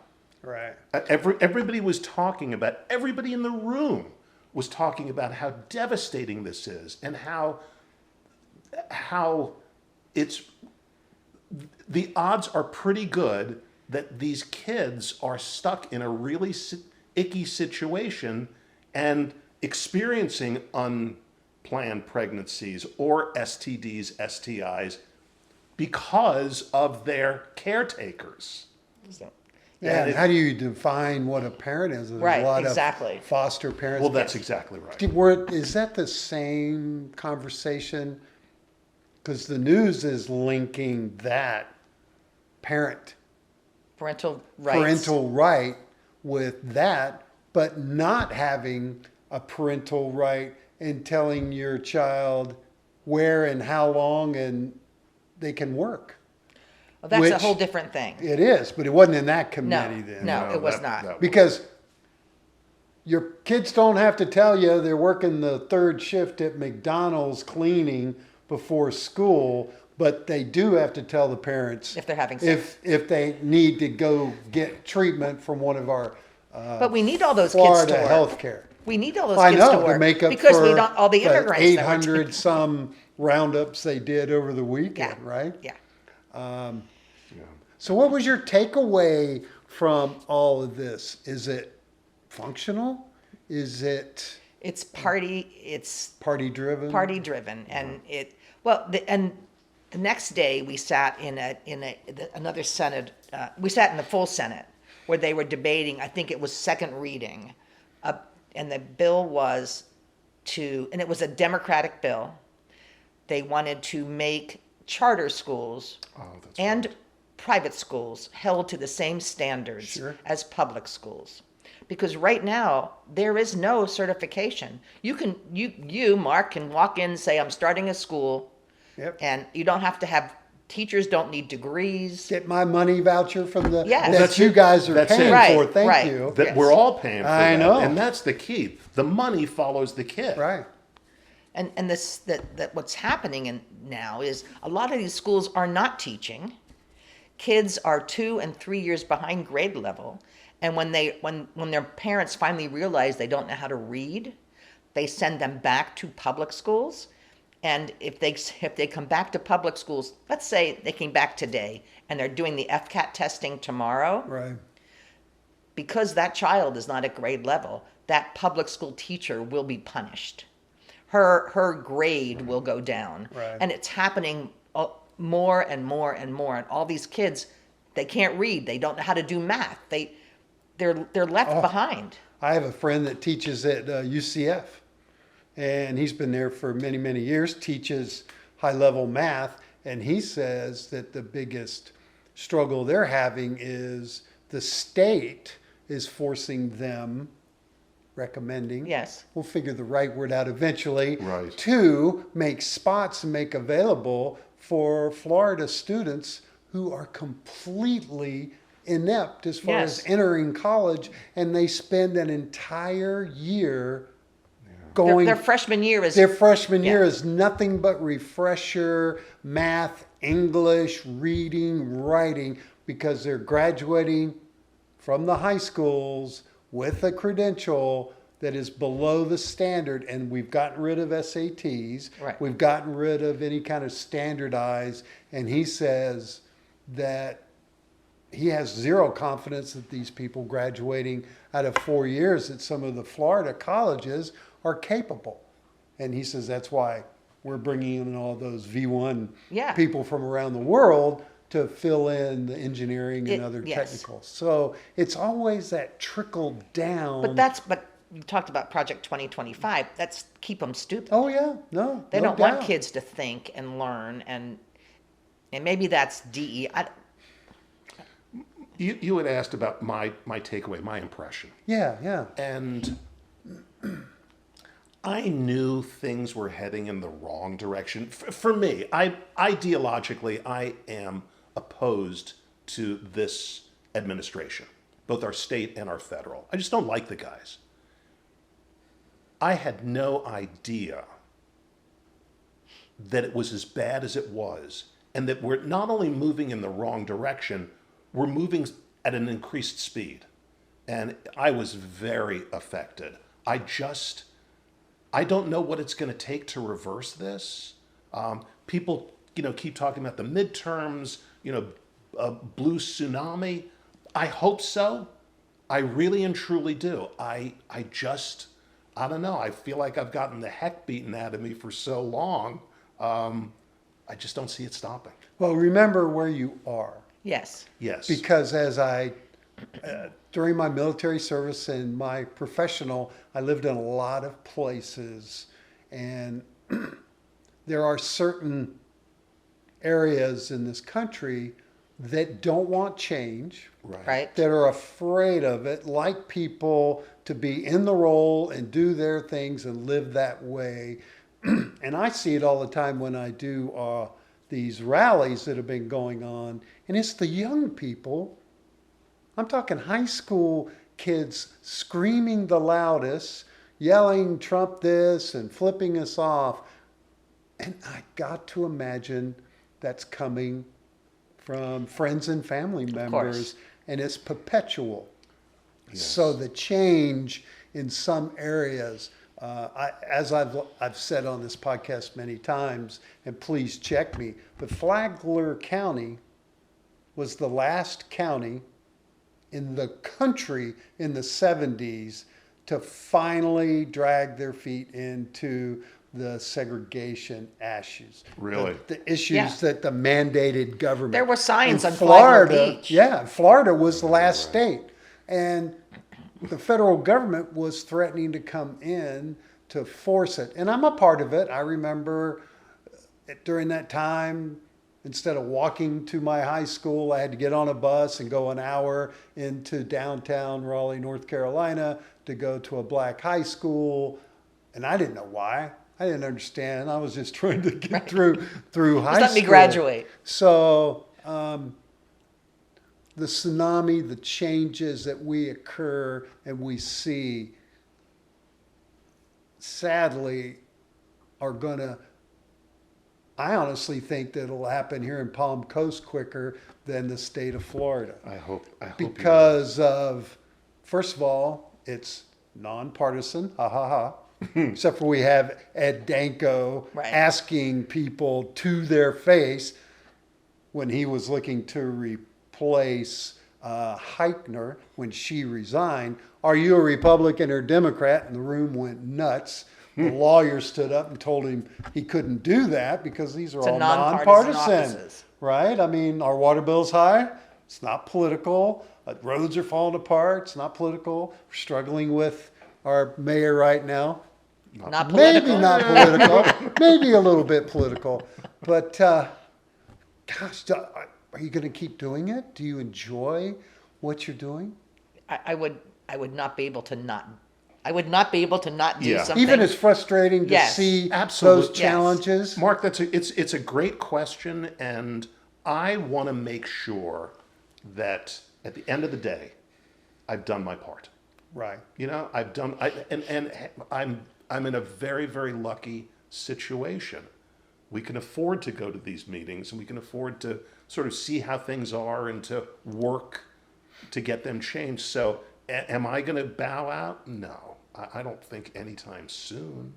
[SPEAKER 1] Right.
[SPEAKER 3] Everybody was talking about, everybody in the room was talking about how devastating this is and how it's, the odds are pretty good that these kids are stuck in a really icky situation and experiencing unplanned pregnancies or STDs, STIs because of their caretakers.
[SPEAKER 2] So,
[SPEAKER 1] Yeah, and
[SPEAKER 3] it-
[SPEAKER 1] how do you define what a parent is? There's
[SPEAKER 2] Right,
[SPEAKER 1] a lot
[SPEAKER 2] exactly.
[SPEAKER 1] of foster parents.
[SPEAKER 3] Well, that's exactly right.
[SPEAKER 1] Is that the same conversation? Because the news is linking that
[SPEAKER 2] parental rights.
[SPEAKER 1] parental right with that, but not having a parental right in telling your child where and how long and they can work.
[SPEAKER 2] Well, that's a
[SPEAKER 1] which-
[SPEAKER 2] whole different thing.
[SPEAKER 1] It is, but it wasn't in that
[SPEAKER 2] No,
[SPEAKER 1] committee then.
[SPEAKER 2] no, it was
[SPEAKER 3] that-
[SPEAKER 2] not.
[SPEAKER 1] Because your kids don't have to tell you they're working the third shift at McDonald's cleaning before school, but they do have to tell the parents
[SPEAKER 2] If they're having sex.
[SPEAKER 1] if they need to go get treatment from one of our
[SPEAKER 2] But we need all those
[SPEAKER 1] Florida
[SPEAKER 2] kids to work.
[SPEAKER 1] health care.
[SPEAKER 2] We need all those
[SPEAKER 1] I
[SPEAKER 2] kids
[SPEAKER 1] know
[SPEAKER 2] to work
[SPEAKER 1] to make up
[SPEAKER 2] because
[SPEAKER 1] for
[SPEAKER 2] we don't all the immigrants
[SPEAKER 1] the
[SPEAKER 2] that we're
[SPEAKER 1] 800 some roundups they did over the weekend,
[SPEAKER 2] Yeah.
[SPEAKER 1] right?
[SPEAKER 2] Yeah.
[SPEAKER 1] So what was your takeaway from all of this? Is it functional? Is it
[SPEAKER 2] It's party
[SPEAKER 1] party driven?
[SPEAKER 2] and and the next day we sat in another Senate. We sat in the full Senate where they were debating. I think it was second reading, and the bill was and it was a Democratic bill. They wanted to make charter schools and
[SPEAKER 3] right.
[SPEAKER 2] private schools held to the same standards
[SPEAKER 1] Sure.
[SPEAKER 2] as public schools. Because right now there is no certification. You Mark can walk in and say I'm starting a school,
[SPEAKER 1] Yep.
[SPEAKER 2] and you don't have to have teachers don't need degrees.
[SPEAKER 1] Get my money voucher from the
[SPEAKER 2] Yes.
[SPEAKER 1] that
[SPEAKER 3] That's
[SPEAKER 1] you
[SPEAKER 3] it.
[SPEAKER 1] guys are
[SPEAKER 3] That's
[SPEAKER 1] paying
[SPEAKER 3] it.
[SPEAKER 2] Right,
[SPEAKER 1] for. Thank
[SPEAKER 2] right.
[SPEAKER 1] you.
[SPEAKER 3] That
[SPEAKER 2] Yes.
[SPEAKER 3] we're all paying for
[SPEAKER 1] I
[SPEAKER 3] that.
[SPEAKER 1] know.
[SPEAKER 3] And that's the key. The money follows the kid.
[SPEAKER 1] Right.
[SPEAKER 2] And this that what's happening now is a lot of these schools are not teaching. Kids are 2 and 3 years behind grade level, and when their parents finally realize they don't know how to read, they send them back to public schools. And if they come back to public schools, let's say they came back today and they're doing the FCAT testing tomorrow,
[SPEAKER 1] Right.
[SPEAKER 2] because that child is not at grade level, that public school teacher will be punished. Her grade will go down.
[SPEAKER 1] Right.
[SPEAKER 2] And it's happening more and more and more. And all these kids, they can't read. They don't know how to do math. They're left behind.
[SPEAKER 1] I have a friend that teaches at UCF, and he's been there for many, many years, teaches high-level math, and he says that the biggest struggle they're having is the state is forcing them, recommending,
[SPEAKER 2] Yes.
[SPEAKER 1] we'll figure the right word out eventually,
[SPEAKER 3] Right.
[SPEAKER 1] to make spots and make available for Florida students who are completely inept as far
[SPEAKER 2] Yes.
[SPEAKER 1] as entering college, and they spend an entire year going.
[SPEAKER 2] Their freshman year is
[SPEAKER 1] Their freshman year
[SPEAKER 2] Yeah.
[SPEAKER 1] is nothing but refresher, math, English, reading, writing, because they're graduating from the high schools with a credential that is below the standard. And we've gotten rid of SATs.
[SPEAKER 2] Right.
[SPEAKER 1] We've gotten rid of any kind of standardized. And he says that he has zero confidence that these people graduating out of 4 years at some of the Florida colleges are capable. And he says that's why we're bringing in all those V1
[SPEAKER 2] Yeah.
[SPEAKER 1] people from around the world to fill in the engineering and other
[SPEAKER 2] Yes.
[SPEAKER 1] technicals. So it's always that trickle down.
[SPEAKER 2] But you talked about Project 2025. That's keep them stupid.
[SPEAKER 1] Oh yeah, no,
[SPEAKER 2] They
[SPEAKER 1] no
[SPEAKER 2] don't want
[SPEAKER 1] doubt.
[SPEAKER 2] kids to think and learn, and maybe that's DE.
[SPEAKER 3] You had asked about my takeaway, my impression.
[SPEAKER 1] Yeah.
[SPEAKER 3] And I knew things were heading in the wrong direction. For me, ideologically, I am opposed to this administration, both our state and our federal. I just don't like the guys. I had no idea that it was as bad as it was, and that we're not only moving in the wrong direction, we're moving at an increased speed. And I was very affected. I don't know what it's going to take to reverse this. People, keep talking about the midterms, blue tsunami. I hope so. I really and truly do. I don't know. I feel like I've gotten the heck beaten out of me for so long. I just don't see it stopping.
[SPEAKER 1] Well, remember where you are.
[SPEAKER 2] Yes.
[SPEAKER 3] Yes.
[SPEAKER 1] Because during my military service and my professional, I lived in a lot of places, and there are certain areas in this country that don't want change,
[SPEAKER 2] Right.
[SPEAKER 1] that are afraid of it, like people to be in the role and do their things and live that way. And I see it all the time when I do these rallies that have been going on, and it's the young people. I'm talking high school kids screaming the loudest, yelling Trump this and flipping us off. And I got to imagine that's coming from friends and family members, and it's perpetual.
[SPEAKER 3] Yes.
[SPEAKER 1] So the change in some areas, as I've said on this podcast many times, and please check me, but Flagler County was the last county in the country in the 70s to finally drag their feet into the segregation issues.
[SPEAKER 3] Really?
[SPEAKER 1] The issues
[SPEAKER 2] Yeah.
[SPEAKER 1] that the mandated government.
[SPEAKER 2] There were signs
[SPEAKER 1] In
[SPEAKER 2] on Flagler
[SPEAKER 1] Florida,
[SPEAKER 2] Beach.
[SPEAKER 1] yeah, Florida was the last state. And the federal government was threatening to come in to force it. And I'm a part of it. I remember during that time, instead of walking to my high school, I had to get on a bus and go an hour into downtown Raleigh, North Carolina to go to a black high school. And I didn't know why. I didn't understand. I was just trying to get through high school.
[SPEAKER 2] Let me graduate.
[SPEAKER 1] So the tsunami, the changes that we occur and we see, sadly, are going to, I honestly think that it'll happen here in Palm Coast quicker than the state of Florida.
[SPEAKER 3] I hope
[SPEAKER 1] Because of, first of all, it's nonpartisan, ha ha ha. Except for we have Ed Danko
[SPEAKER 2] Right.
[SPEAKER 1] asking people to their face when he was looking to replace Heichner when she resigned. Are you a Republican or Democrat? And the room went nuts. The lawyer stood up and told him he couldn't do that because these are
[SPEAKER 2] It's a
[SPEAKER 1] all
[SPEAKER 2] nonpartisan
[SPEAKER 1] nonpartisan,
[SPEAKER 2] offices.
[SPEAKER 1] right? I mean, our water bill's high. It's not political. Roads are falling apart. It's not political. We're struggling with our mayor right now.
[SPEAKER 2] Not political.
[SPEAKER 1] Maybe not political. Maybe a little bit political. But gosh, are you going to keep doing it? Do you enjoy what you're doing?
[SPEAKER 2] I would not be able to not. I would not be able to not do
[SPEAKER 3] Yeah.
[SPEAKER 2] something.
[SPEAKER 1] Even it's frustrating to
[SPEAKER 2] Yes.
[SPEAKER 1] see
[SPEAKER 3] Absolutely.
[SPEAKER 1] those
[SPEAKER 2] Yes.
[SPEAKER 1] challenges.
[SPEAKER 3] Mark, it's a great question, and I want to make sure that at the end of the day, I've done my part.
[SPEAKER 1] Right.
[SPEAKER 3] You know, and I'm in a very, very lucky situation. We can afford to go to these meetings, and we can afford to sort of see how things are and to work to get them changed. So, am I going to bow out? No, I don't think anytime soon.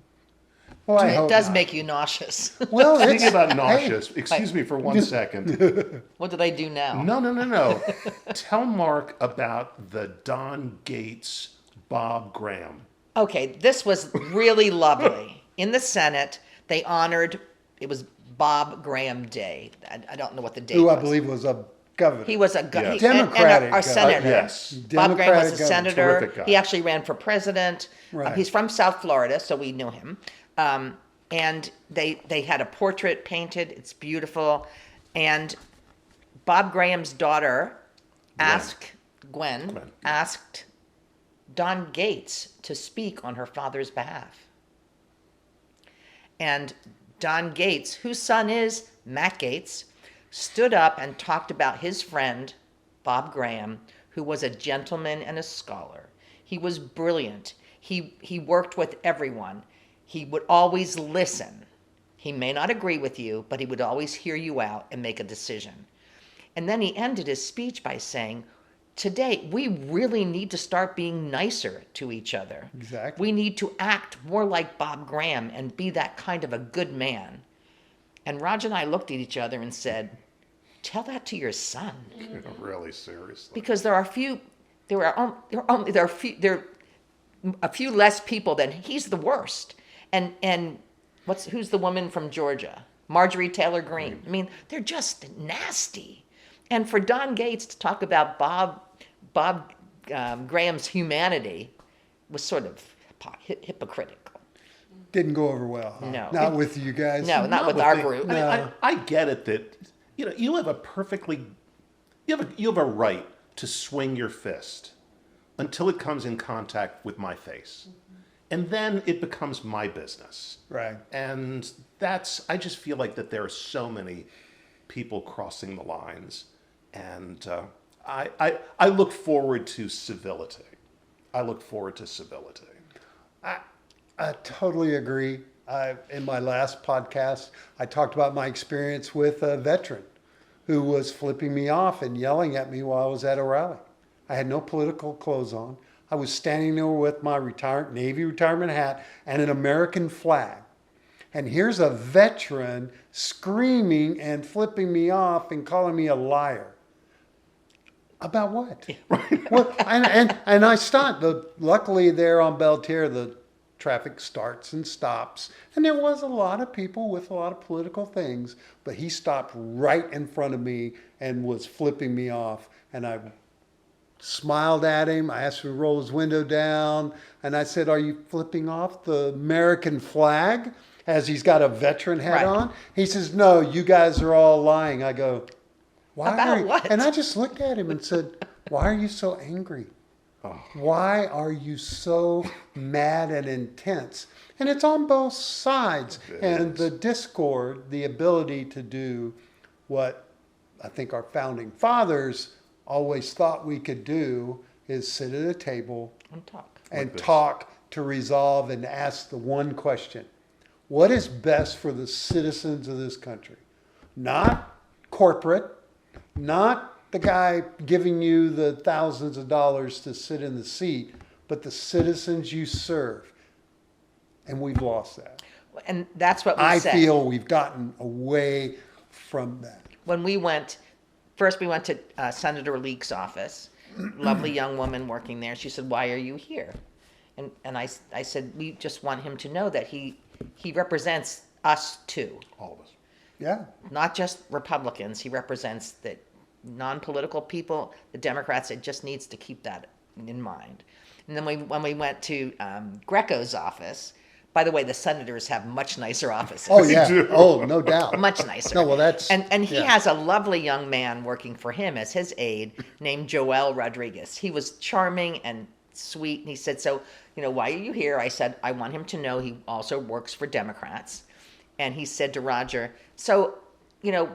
[SPEAKER 1] Well, I
[SPEAKER 2] it
[SPEAKER 1] hope
[SPEAKER 2] does
[SPEAKER 1] not.
[SPEAKER 2] make you nauseous.
[SPEAKER 1] Well,
[SPEAKER 3] Speaking
[SPEAKER 1] it's
[SPEAKER 3] about
[SPEAKER 1] hey,
[SPEAKER 3] nauseous, excuse me for 1 second.
[SPEAKER 2] What did I do now?
[SPEAKER 3] No. Tell Mark about the Don Gates, Bob Graham.
[SPEAKER 2] Okay, this was really lovely. In the Senate, they honored, it was Bob Graham Day. I don't know what the date
[SPEAKER 1] who
[SPEAKER 2] was.
[SPEAKER 1] I believe was a governor.
[SPEAKER 2] He was a
[SPEAKER 3] Yes.
[SPEAKER 1] Democratic
[SPEAKER 2] our
[SPEAKER 1] governor.
[SPEAKER 2] senator.
[SPEAKER 3] Yes.
[SPEAKER 2] Bob Graham was a
[SPEAKER 1] Democratic governor.
[SPEAKER 2] senator.
[SPEAKER 3] Terrific guy.
[SPEAKER 2] He actually ran for president.
[SPEAKER 1] Right.
[SPEAKER 2] He's from South Florida, so we knew him. And they had a portrait painted. It's beautiful. And Bob Graham's daughter Gwen asked Don Gates to speak on her father's behalf. And Don Gates, whose son is Matt Gates, stood up and talked about his friend, Bob Graham, who was a gentleman and a scholar. He was brilliant. He worked with everyone. He would always listen. He may not agree with you, but he would always hear you out and make a decision. And then he ended his speech by saying, today, we really need to start being nicer to each other.
[SPEAKER 1] Exactly.
[SPEAKER 2] We need to act more like Bob Graham and be that kind of a good man. And Raj and I looked at each other and said, tell that to your son.
[SPEAKER 3] Really, seriously.
[SPEAKER 2] Because there are a few less people than he's the worst. And who's the woman from Georgia? Marjorie Taylor Greene. I mean, they're just nasty. And for Don Gates to talk about Bob Graham's humanity was sort of hypocritical.
[SPEAKER 1] Didn't go over well. Huh?
[SPEAKER 2] No.
[SPEAKER 1] Not with you guys.
[SPEAKER 2] No, not with our group.
[SPEAKER 3] I mean, I get it that you have a right to swing your fist until it comes in contact with my face. And then it becomes my business.
[SPEAKER 1] Right.
[SPEAKER 3] And I just feel like that there are so many people crossing the lines. And I look forward to civility. I look forward to civility.
[SPEAKER 1] I totally agree. In my last podcast, I talked about my experience with a veteran who was flipping me off and yelling at me while I was at a rally. I had no political clothes on. I was standing there with my Navy retirement hat and an American flag. And here's a veteran screaming and flipping me off and calling me a liar. About what? Well, and I stopped. Luckily, there on Belterre, the traffic starts and stops. And there was a lot of people with a lot of political things, but he stopped right in front of me and was flipping me off. And I smiled at him. I asked him to roll his window down. And I said, "Are you flipping off the American flag?" As he's got a veteran hat on. He says, "No, you guys are all lying." I go, "Why
[SPEAKER 2] About
[SPEAKER 1] are you?"
[SPEAKER 2] what?
[SPEAKER 1] And I just looked at him and said, "Why are you so angry? Why are you so mad and intense?" And it's on both sides. And the discord, the ability to do what I think our founding fathers always thought we could do, is sit at a table and talk to resolve and ask the one question: what is best for the citizens of this country? Not corporate, not the guy giving you the thousands of dollars to sit in the seat, but the citizens you serve. And we've lost that.
[SPEAKER 2] And that's what we
[SPEAKER 1] I
[SPEAKER 2] said.
[SPEAKER 1] feel we've gotten away from that.
[SPEAKER 2] When we went to Senator Leake's office, lovely young woman working there. She said, "Why are you here?" And I said, "We just want him to know that he represents us too.
[SPEAKER 3] All of us.
[SPEAKER 1] Yeah.
[SPEAKER 2] Not just Republicans. He represents the non-political people, the Democrats. It just needs to keep that in mind." And then when we went to Greco's office, by the way, the senators have much nicer offices.
[SPEAKER 1] Oh, yeah. Oh, no doubt.
[SPEAKER 2] Much nicer.
[SPEAKER 1] No, well, that's...
[SPEAKER 2] And he
[SPEAKER 1] yeah.
[SPEAKER 2] has a lovely young man working for him as his aide named Joel Rodriguez. He was charming and sweet. And he said, "So, why are you here?" I said, "I want him to know he also works for Democrats." And he said to Roger, "So,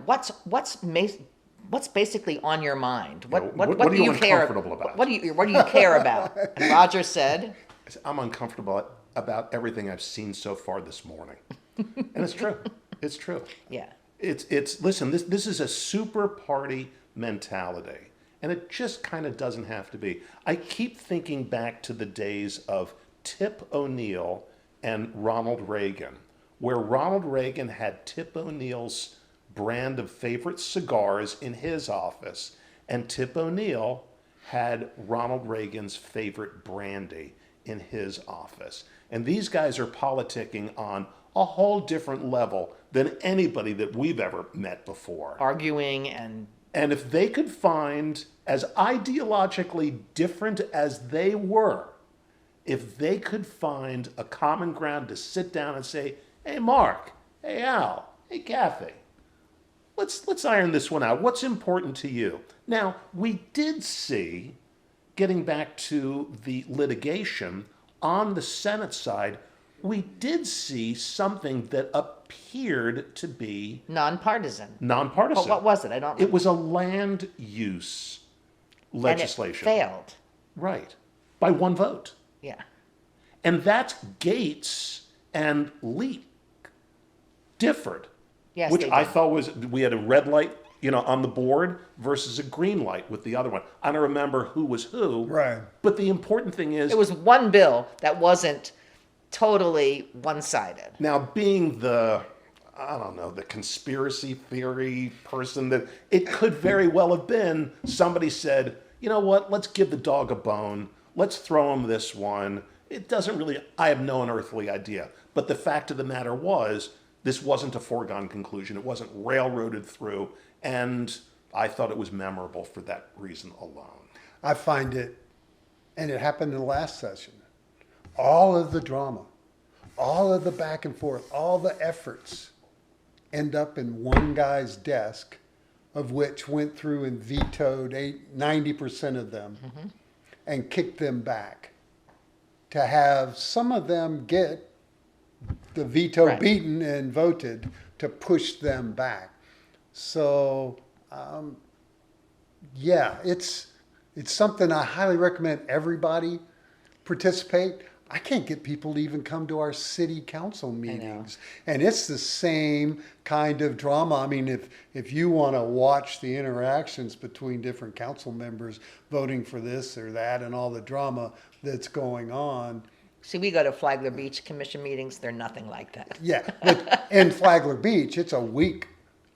[SPEAKER 2] what's basically on your mind? What
[SPEAKER 3] are
[SPEAKER 2] do
[SPEAKER 3] you
[SPEAKER 2] you care
[SPEAKER 3] uncomfortable about?"
[SPEAKER 2] What do you care about?" And Roger said,
[SPEAKER 3] I'm uncomfortable about everything I've seen so far this morning. And it's true. It's true.
[SPEAKER 2] "Yeah,
[SPEAKER 3] Listen, this is a super party mentality. And it just kind of doesn't have to be. I keep thinking back to the days of Tip O'Neill and Ronald Reagan, where Ronald Reagan had Tip O'Neill's brand of favorite cigars in his office, and Tip O'Neill had Ronald Reagan's favorite brandy in his office. And these guys are politicking on a whole different level than anybody that we've ever met before.
[SPEAKER 2] arguing and
[SPEAKER 3] And if they could find, as ideologically different as they were, if they could find a common ground to sit down and say, "Hey, Mark, hey, Al, hey, Kathy, let's iron this one out. What's important to you?" Now, we did see, getting back to the litigation on the Senate side, we did see something that appeared to be
[SPEAKER 2] nonpartisan.
[SPEAKER 3] nonpartisan.
[SPEAKER 2] But what was it? I don't.
[SPEAKER 3] It was a land use legislation.
[SPEAKER 2] And it failed.
[SPEAKER 3] Right. By one vote.
[SPEAKER 2] Yeah.
[SPEAKER 3] And that's Gates and Leak differed.
[SPEAKER 2] Yes,
[SPEAKER 3] which
[SPEAKER 2] they
[SPEAKER 3] I
[SPEAKER 2] did.
[SPEAKER 3] thought we had a red light, on the board versus a green light with the other one. I don't remember who was who.
[SPEAKER 1] Right.
[SPEAKER 3] But the important thing is,
[SPEAKER 2] It was one bill that wasn't totally one-sided.
[SPEAKER 3] now being the conspiracy theory person, that it could very well have been somebody said, "You know what, let's give the dog a bone. Let's throw him this one. It doesn't really, I have no unearthly idea." But the fact of the matter was, this wasn't a foregone conclusion. It wasn't railroaded through. And I thought it was memorable for that reason alone.
[SPEAKER 1] I find it, and it happened in the last session, all of the drama, all of the back and forth, all the efforts end up in one guy's desk, of which went through and vetoed 90% of them and kicked them back. To have some of them get the veto
[SPEAKER 2] Right.
[SPEAKER 1] beaten and voted to push them back. So, yeah, it's something I highly recommend everybody participate. I can't get people to even come to our city council meetings. And it's the same kind of drama. I mean, if you want to watch the interactions between different council members voting for this or that and all the drama that's going on.
[SPEAKER 2] See, we go to Flagler Beach Commission meetings. They're nothing like that.
[SPEAKER 1] Yeah, but in Flagler Beach, it's a week.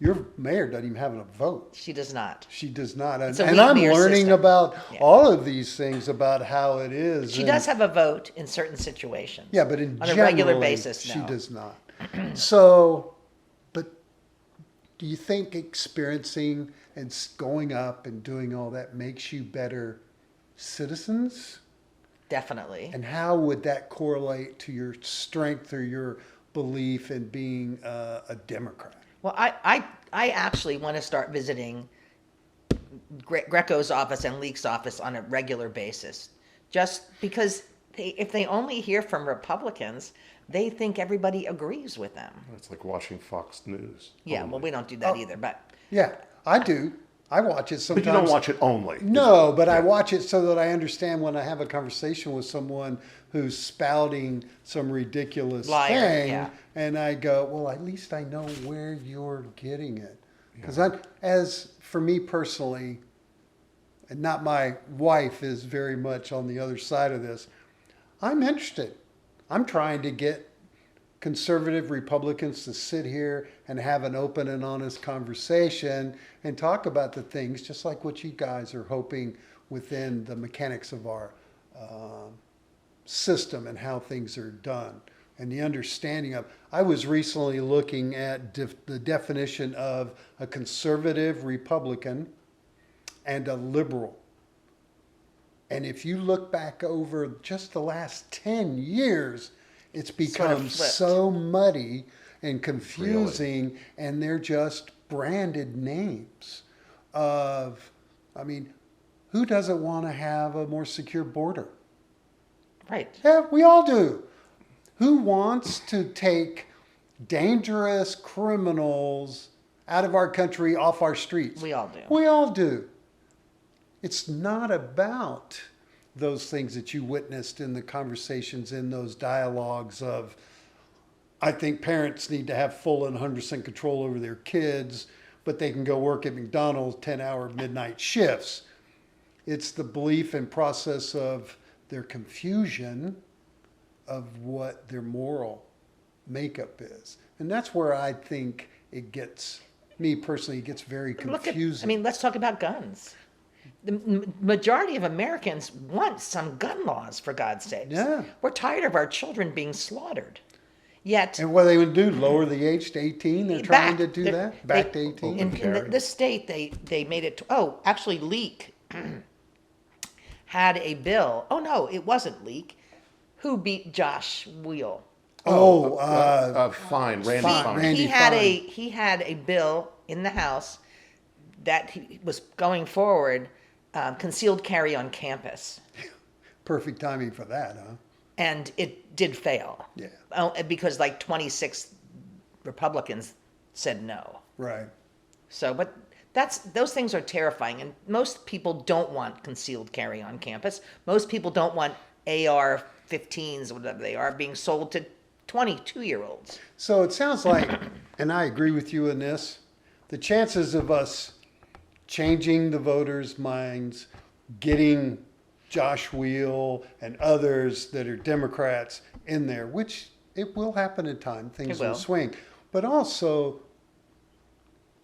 [SPEAKER 1] Your mayor doesn't even have a vote.
[SPEAKER 2] She does not.
[SPEAKER 1] She does not. And
[SPEAKER 2] a weak
[SPEAKER 1] I'm
[SPEAKER 2] mayor
[SPEAKER 1] learning
[SPEAKER 2] system.
[SPEAKER 1] about
[SPEAKER 2] Yeah.
[SPEAKER 1] all of these things about how it is.
[SPEAKER 2] She
[SPEAKER 1] And-
[SPEAKER 2] does have a vote in certain situations.
[SPEAKER 1] Yeah, but in
[SPEAKER 2] on a regular
[SPEAKER 1] generally,
[SPEAKER 2] basis,
[SPEAKER 1] she
[SPEAKER 2] no.
[SPEAKER 1] does not. So, but do you think experiencing and going up and doing all that makes you better citizens?
[SPEAKER 2] Definitely.
[SPEAKER 1] And how would that correlate to your strength or your belief in being a Democrat?
[SPEAKER 2] Well, I actually want to start visiting Greco's office and Leake's office on a regular basis, just because if they only hear from Republicans, they think everybody agrees with them.
[SPEAKER 3] It's like watching Fox News.
[SPEAKER 2] Yeah,
[SPEAKER 3] only.
[SPEAKER 2] well, we don't do that either, but
[SPEAKER 1] Yeah, I do. I watch it
[SPEAKER 3] But
[SPEAKER 1] sometimes.
[SPEAKER 3] you don't watch it only.
[SPEAKER 1] No, but I watch it so that I understand when I have a conversation with someone who's spouting some ridiculous
[SPEAKER 2] Liar,
[SPEAKER 1] thing,
[SPEAKER 2] yeah.
[SPEAKER 1] and I go, well, at least I know where you're getting it. Because as for me personally, and not my wife is very much on the other side of this, I'm interested. I'm trying to get conservative Republicans to sit here and have an open and honest conversation and talk about the things just like what you guys are hoping within the mechanics of our system and how things are done and the understanding of. I was recently looking at the definition of a conservative Republican and a liberal. And if you look back over just the last 10 years, it's become
[SPEAKER 2] flipped.
[SPEAKER 1] so muddy and confusing, and they're just branded names of, I mean, who doesn't want to have a more secure border?
[SPEAKER 2] right.
[SPEAKER 1] Yeah, we all do. Who wants to take dangerous criminals out of our country, off our streets?
[SPEAKER 2] We all do.
[SPEAKER 1] We all do. It's not about those things that you witnessed in the conversations, in those dialogues of, I think parents need to have full and 100% control over their kids, but they can go work at McDonald's 10-hour midnight shifts. It's the belief and process of their confusion of what their moral makeup is. And that's where I think it gets, me personally, it gets very confusing.
[SPEAKER 2] Let's talk about guns. The majority of Americans want some gun laws, for God's sakes.
[SPEAKER 1] Yeah.
[SPEAKER 2] We're tired of our children being slaughtered. Yet,
[SPEAKER 1] And what they would do, lower the age to 18? They're trying to do
[SPEAKER 2] They're-
[SPEAKER 1] that? Back to 18?
[SPEAKER 2] in this state, they made it. Actually, Leak had a bill. Oh no, it wasn't Leak. Who beat Josh Wheel?
[SPEAKER 3] Fine, Randy
[SPEAKER 1] Fine,
[SPEAKER 3] Fine.
[SPEAKER 1] Randy.
[SPEAKER 2] He had a bill in the House that he was going forward, concealed carry on campus,
[SPEAKER 1] Perfect timing for that, huh?
[SPEAKER 2] and it did fail.
[SPEAKER 1] Yeah.
[SPEAKER 2] Because like 26 Republicans said no.
[SPEAKER 1] Right.
[SPEAKER 2] So, but those things are terrifying, and most people don't want concealed carry on campus. Most people don't want AR-15s, whatever they are, being sold to 22-year-olds.
[SPEAKER 1] So it sounds like, and I agree with you in this, the chances of us changing the voters' minds, getting Josh Wheel and others that are Democrats in there, which it will happen in time, things
[SPEAKER 2] It will.
[SPEAKER 1] will swing, but also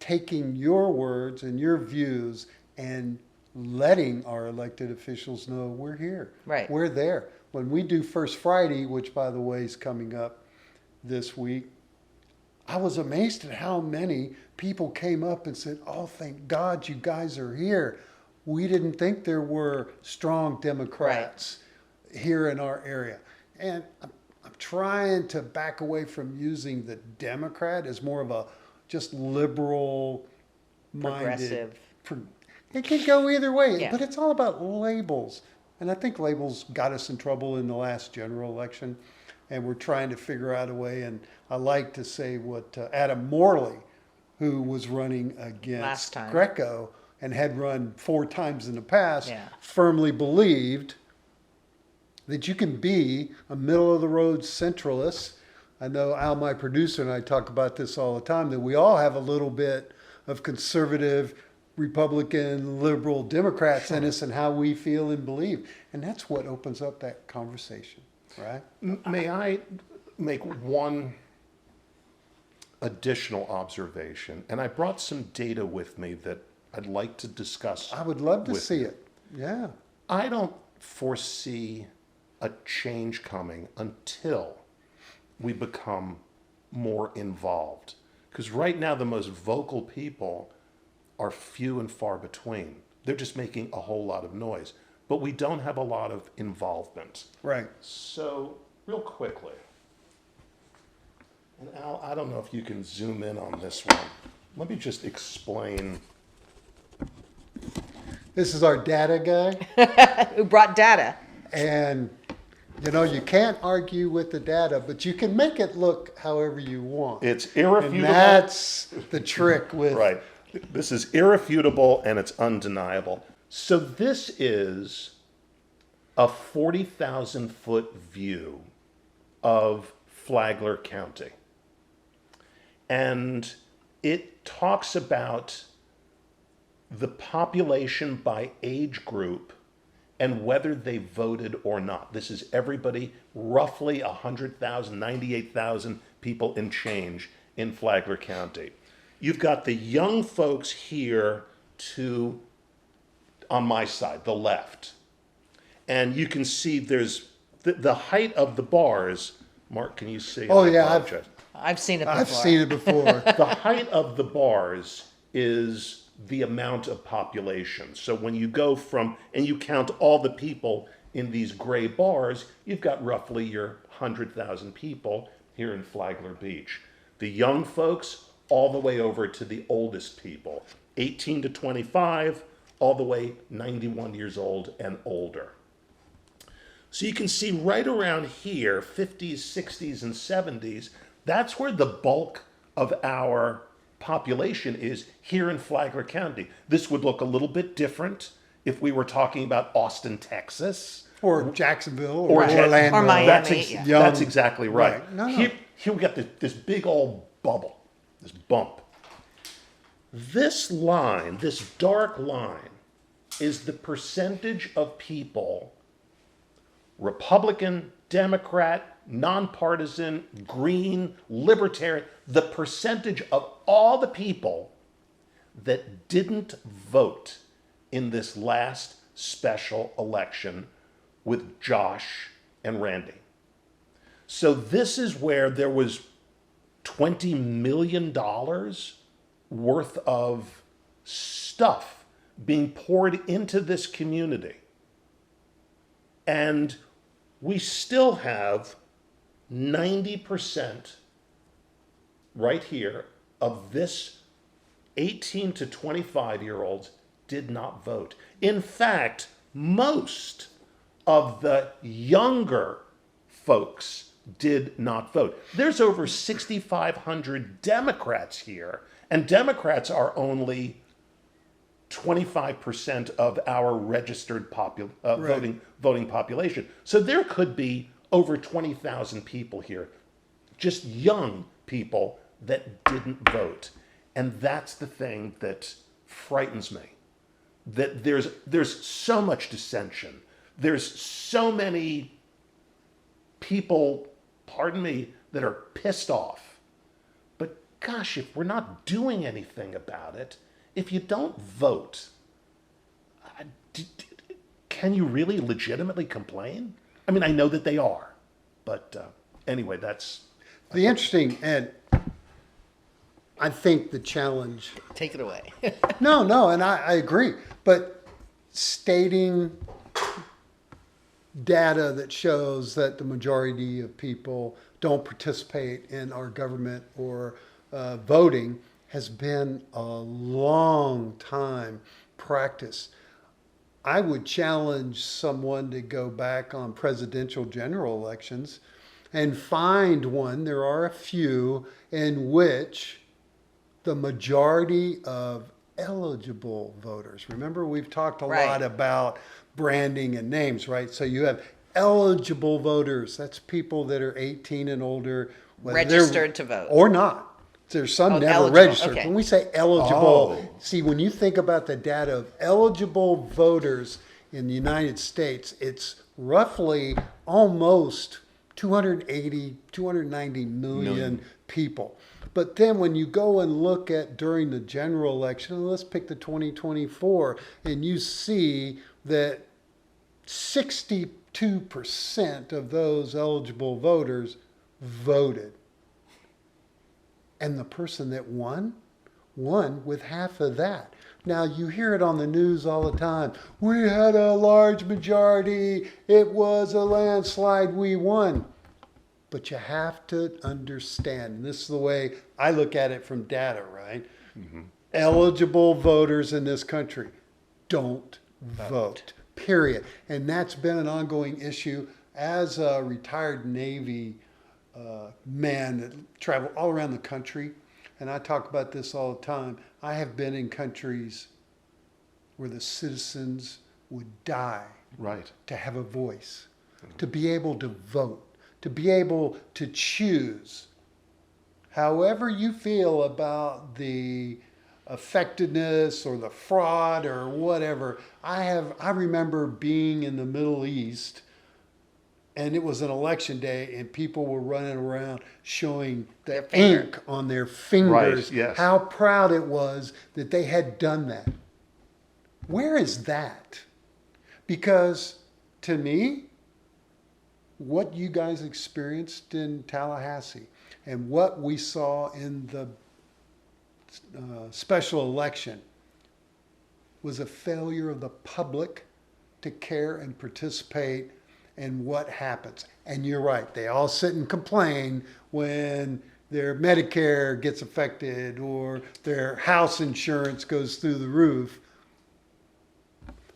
[SPEAKER 1] taking your words and your views and letting our elected officials know we're here.
[SPEAKER 2] Right.
[SPEAKER 1] We're there. When we do First Friday, which by the way is coming up this week, I was amazed at how many people came up and said, oh, thank God you guys are here. We didn't think there were strong Democrats here in our area. And I'm trying to back away from using the Democrat as more of a just liberal minded.
[SPEAKER 2] Progressive.
[SPEAKER 1] It can go either way,
[SPEAKER 2] Yeah.
[SPEAKER 1] but it's all about labels. And I think labels got us in trouble in the last general election. And we're trying to figure out a way. And I like to say what Adam Morley, who was running
[SPEAKER 2] Last
[SPEAKER 1] against
[SPEAKER 2] time.
[SPEAKER 1] Greco and had run 4 times in the past,
[SPEAKER 2] Yeah.
[SPEAKER 1] firmly believed that you can be a middle of the road centralist. I know Al, my producer, and I talk about this all the time, that we all have a little bit of conservative, Republican, liberal, Democrats in us and how we feel and believe. And that's what opens up that conversation, right?
[SPEAKER 3] May I make one additional observation? And I brought some data with me that I'd like to discuss.
[SPEAKER 1] I would love to
[SPEAKER 3] with
[SPEAKER 1] see
[SPEAKER 3] you.
[SPEAKER 1] it. Yeah.
[SPEAKER 3] I don't foresee a change coming until we become more involved. Because right now, the most vocal people are few and far between. They're just making a whole lot of noise. But we don't have a lot of involvement.
[SPEAKER 1] Right.
[SPEAKER 3] So, real quickly, and Al, I don't know if you can zoom in on this one. Let me just explain.
[SPEAKER 1] This is our data guy.
[SPEAKER 2] Who brought data?
[SPEAKER 1] And, you know, you can't argue with the data, but you can make it look however you want.
[SPEAKER 3] It's
[SPEAKER 1] And
[SPEAKER 3] irrefutable.
[SPEAKER 1] that's the trick with.
[SPEAKER 3] Right. This is irrefutable and it's undeniable. So this is a 40,000 foot view of Flagler County. And it talks about the population by age group and whether they voted or not. This is everybody, roughly 100,000, 98,000 people in change in Flagler County. You've got the young folks here on my side, the left. And you can see there's the height of the bars. Mark, can you see?
[SPEAKER 1] Oh,
[SPEAKER 3] I
[SPEAKER 1] yeah,
[SPEAKER 3] apologize.
[SPEAKER 2] I've seen it before.
[SPEAKER 1] I've seen it before.
[SPEAKER 3] The height of the bars is the amount of population. So when you go from, and you count all the people in these gray bars, you've got roughly your 100,000 people here in Flagler Beach. The young folks, all the way over to the oldest people, 18 to 25, all the way 91 years old and older. So you can see right around here, 50s, 60s, and 70s, that's where the bulk of our population is here in Flagler County. This would look a little bit different if we were talking about Austin, Texas.
[SPEAKER 1] Or Jacksonville
[SPEAKER 3] Or
[SPEAKER 1] or
[SPEAKER 3] Ja-
[SPEAKER 1] Orlando.
[SPEAKER 2] Or Miami.
[SPEAKER 3] That's,
[SPEAKER 2] yeah.
[SPEAKER 1] Young.
[SPEAKER 3] that's exactly right.
[SPEAKER 1] Right. No, no.
[SPEAKER 3] Here we got this big old bubble, this bump. This line, this dark line, is the percentage of people, Republican, Democrat, nonpartisan, green, libertarian, the percentage of all the people that didn't vote in this last special election with Josh and Randy. So this is where there was $20 million worth of stuff being poured into this community. And we still have 90% right here of this 18 to 25-year-olds did not vote. In fact, most of the younger folks did not vote. There's over 6,500 Democrats here, and Democrats are only 25% of our registered voting population. So there could be over 20,000 people here, just young people that didn't vote. And that's the thing that frightens me. That there's so much dissension. There's so many people, pardon me, that are pissed off. But gosh, if we're not doing anything about it, if you don't vote, can you really legitimately complain? I mean, I know that they are, but anyway, that's...
[SPEAKER 1] The interesting, and I think the challenge...
[SPEAKER 2] Take it away.
[SPEAKER 1] No, and I agree. But stating data that shows that the majority of people don't participate in our government or voting has been a long time practice. I would challenge someone to go back on presidential general elections and find one, there are a few, in which the majority of eligible voters, remember we've talked a
[SPEAKER 2] Right.
[SPEAKER 1] lot about branding and names, right? So you have eligible voters. That's people that are 18 and older. whether they're-
[SPEAKER 2] Registered to vote.
[SPEAKER 1] Or not. There's some
[SPEAKER 2] Oh,
[SPEAKER 1] never
[SPEAKER 2] eligible,
[SPEAKER 1] registered.
[SPEAKER 2] okay.
[SPEAKER 1] When we say eligible,
[SPEAKER 3] Oh.
[SPEAKER 1] see, when you think about the data of eligible voters in the United States, it's roughly almost 280, 290 million people. But then when you go and look at during the general election, and let's pick the 2024, and you see that 62% of those eligible voters voted. And the person that won with half of that. Now, you hear it on the news all the time. We had a large majority. It was a landslide. We won. But you have to understand, and this is the way I look at it from data, right? Eligible voters in this country don't vote, period. And that's been an ongoing issue. As a retired Navy man that traveled all around the country, and I talk about this all the time, I have been in countries where the citizens would die
[SPEAKER 3] Right.
[SPEAKER 1] to have a voice, to be able to vote, to be able to choose. However you feel about the effectiveness or the fraud or whatever, I remember being in the Middle East, and it was an election day, and people were running around showing the
[SPEAKER 2] finger.
[SPEAKER 1] ink on their fingers,
[SPEAKER 3] Right, yes.
[SPEAKER 1] how proud it was that they had done that. Where is that? Because to me, what you guys experienced in Tallahassee and what we saw in the special election was a failure of the public to care and participate in what happens. And you're right, they all sit and complain when their Medicare gets affected or their house insurance goes through the roof.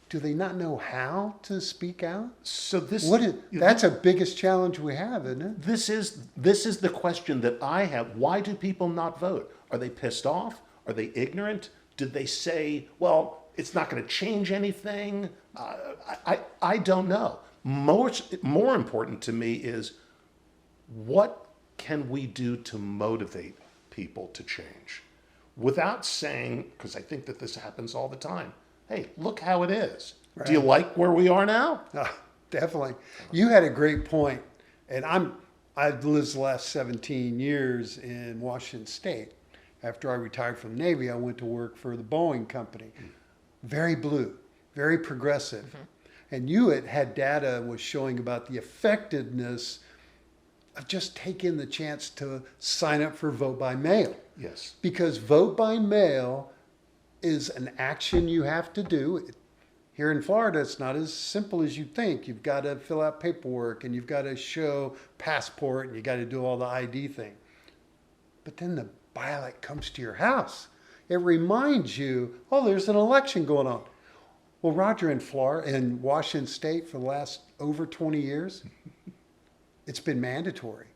[SPEAKER 1] Do they not know how to speak out?
[SPEAKER 3] So this
[SPEAKER 1] That's a biggest challenge we have, isn't it?
[SPEAKER 3] This is the question that I have. Why do people not vote? Are they pissed off? Are they ignorant? Did they say, well, it's not going to change anything? I don't know. More important to me is what can we do to motivate people to change? Without saying, because I think that this happens all the time, hey, look how it is.
[SPEAKER 1] Right.
[SPEAKER 3] Do you like where we are now?
[SPEAKER 1] Definitely. You had a great point, and I've lived the last 17 years in Washington State. After I retired from the Navy, I went to work for the Boeing company. Very blue, very progressive. And you had data was showing about the effectiveness of just taking the chance to sign up for vote by mail.
[SPEAKER 3] Yes.
[SPEAKER 1] Because vote by mail is an action you have to do. Here in Florida, it's not as simple as you think. You've got to fill out paperwork and you've got to show passport and you got to do all the ID thing. But then the ballot comes to your house. It reminds you, oh, there's an election going on. Well, Roger, in Washington State for the last over 20 years, it's been mandatory.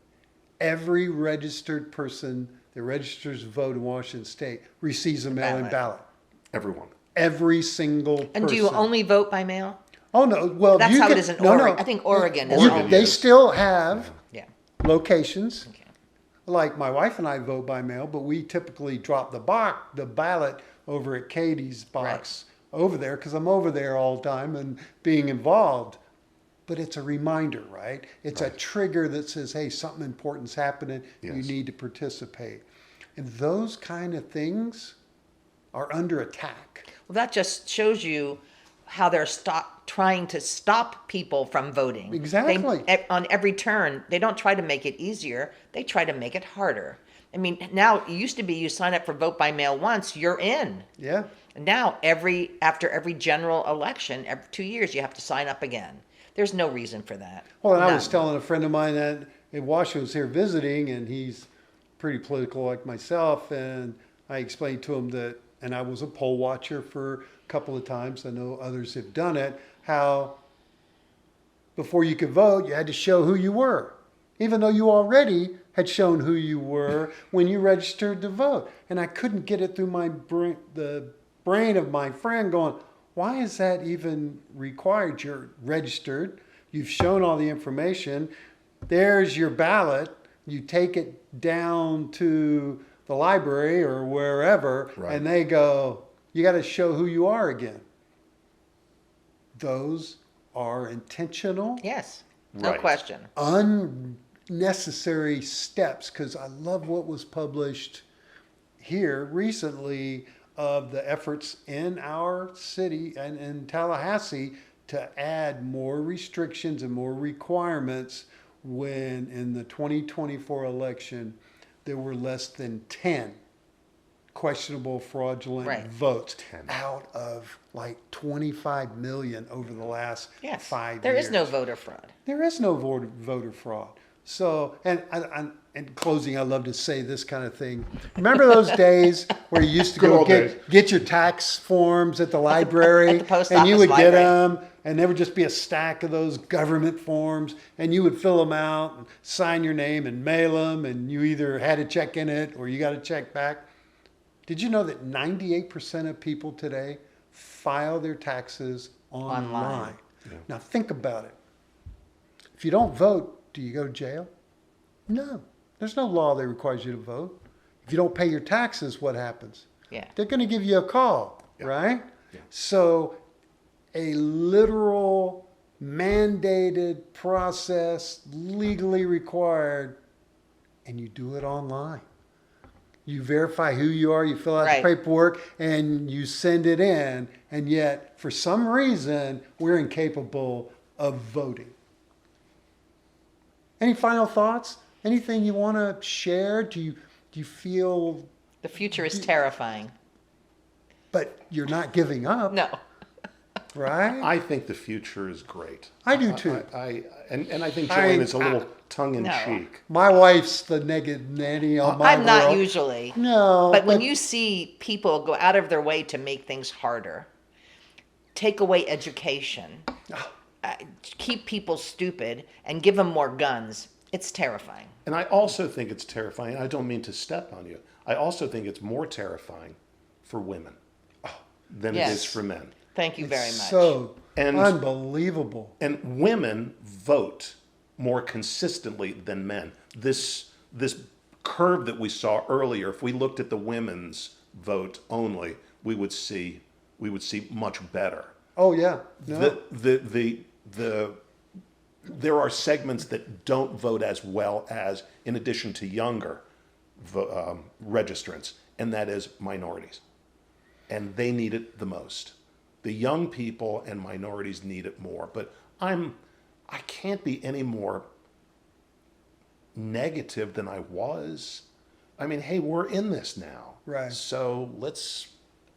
[SPEAKER 1] Every registered person that registers to vote in Washington State receives a mail-in ballot.
[SPEAKER 3] Everyone.
[SPEAKER 1] Every single person.
[SPEAKER 2] And do you only vote by mail?
[SPEAKER 1] Oh, no. Well,
[SPEAKER 2] That's
[SPEAKER 1] you
[SPEAKER 2] how
[SPEAKER 1] can,
[SPEAKER 2] it is in
[SPEAKER 1] no,
[SPEAKER 2] Oregon.
[SPEAKER 1] no.
[SPEAKER 2] I think Oregon is
[SPEAKER 3] Oregon,
[SPEAKER 2] only.
[SPEAKER 1] They
[SPEAKER 3] yes.
[SPEAKER 1] still have
[SPEAKER 2] Yeah.
[SPEAKER 1] locations.
[SPEAKER 2] Okay.
[SPEAKER 1] Like my wife and I vote by mail, but we typically drop the ballot over at Katie's box over there because I'm over there all the time and being involved. But it's a reminder, right? It's a trigger that says, hey, something important's happening. You
[SPEAKER 3] Yes.
[SPEAKER 1] need to participate. And those kind of things are under attack.
[SPEAKER 2] Well, that just shows you how they're trying to stop people from voting.
[SPEAKER 1] Exactly.
[SPEAKER 2] On every turn, they don't try to make it easier. They try to make it harder. I mean, now it used to be you sign up for vote by mail once, you're in.
[SPEAKER 1] Yeah.
[SPEAKER 2] Now, after every general election, every 2 years, you have to sign up again. There's no reason for that.
[SPEAKER 1] Well, and I was
[SPEAKER 2] None.
[SPEAKER 1] telling a friend of mine that in Washington was here visiting, and he's pretty political like myself, and I explained to him that, and I was a poll watcher for a couple of times, I know others have done it, how before you could vote, you had to show who you were, even though you already had shown who you were when you registered to vote. And I couldn't get it through my the brain of my friend going, why is that even required? You're registered. You've shown all the information. There's your ballot. You take it down to the library or wherever,
[SPEAKER 3] Right.
[SPEAKER 1] and they go, you got to show who you are again. Those are intentional,
[SPEAKER 2] Yes, no
[SPEAKER 3] Right.
[SPEAKER 2] question.
[SPEAKER 1] unnecessary steps, because I love what was published here recently of the efforts in our city and in Tallahassee to add more restrictions and more requirements when in the 2024 election there were less than 10 questionable fraudulent
[SPEAKER 2] Right.
[SPEAKER 1] votes
[SPEAKER 3] 10.
[SPEAKER 1] out of like 25 million over the last
[SPEAKER 2] Yes,
[SPEAKER 1] 5
[SPEAKER 2] there
[SPEAKER 1] years.
[SPEAKER 2] is no voter fraud.
[SPEAKER 1] There is no voter fraud. So, and in closing, I love to say this kind of thing. Remember those days where you used to
[SPEAKER 3] Good
[SPEAKER 1] go
[SPEAKER 3] old days.
[SPEAKER 1] get your tax forms at the library,
[SPEAKER 2] at the post
[SPEAKER 1] and you
[SPEAKER 2] office
[SPEAKER 1] would get
[SPEAKER 2] library.
[SPEAKER 1] them, and there would just be a stack of those government forms, and you would fill them out, and sign your name, and mail them, and you either had a check in it or you got a check back. Did you know that 98% of people today file their taxes online?
[SPEAKER 3] Yeah.
[SPEAKER 1] Now think about it. If you don't vote, do you go to jail? No. There's no law that requires you to vote. If you don't pay your taxes, what happens?
[SPEAKER 2] Yeah.
[SPEAKER 1] They're going to give you a call,
[SPEAKER 3] Yeah.
[SPEAKER 1] right?
[SPEAKER 3] Yeah.
[SPEAKER 1] So a literal mandated process, legally required, and you do it online. You verify who you are, you fill out
[SPEAKER 2] Right.
[SPEAKER 1] the paperwork, and you send it in, and yet for some reason we're incapable of voting. Any final thoughts? Anything you want to share? Do you feel,
[SPEAKER 2] The future is terrifying.
[SPEAKER 1] but you're not giving up,
[SPEAKER 2] No.
[SPEAKER 1] right?
[SPEAKER 3] I think the future is great.
[SPEAKER 1] I do too.
[SPEAKER 3] And I think
[SPEAKER 1] I-
[SPEAKER 3] JoAnn is a little tongue in
[SPEAKER 2] No.
[SPEAKER 3] cheek.
[SPEAKER 1] My wife's the negative nanny on my
[SPEAKER 2] I'm not
[SPEAKER 1] world.
[SPEAKER 2] usually.
[SPEAKER 1] No,
[SPEAKER 2] But when you see people go out of their way to make things harder, take away education, keep people stupid, and give them more guns, it's terrifying.
[SPEAKER 3] And I also think it's terrifying. I don't mean to step on you. I also think it's more terrifying for women than it
[SPEAKER 2] Yes.
[SPEAKER 3] is for men.
[SPEAKER 2] Thank you very
[SPEAKER 1] it's
[SPEAKER 2] much.
[SPEAKER 1] so
[SPEAKER 3] And-
[SPEAKER 1] unbelievable.
[SPEAKER 3] And women vote more consistently than men. This curve that we saw earlier, if we looked at the women's vote only, we would see much better.
[SPEAKER 1] Oh yeah, no.
[SPEAKER 3] There are segments that don't vote as well as, in addition to younger registrants, and that is minorities. And they need it the most. The young people and minorities need it more. But I can't be any more negative than I was. I mean, hey, we're in this now.
[SPEAKER 1] Right.
[SPEAKER 3] So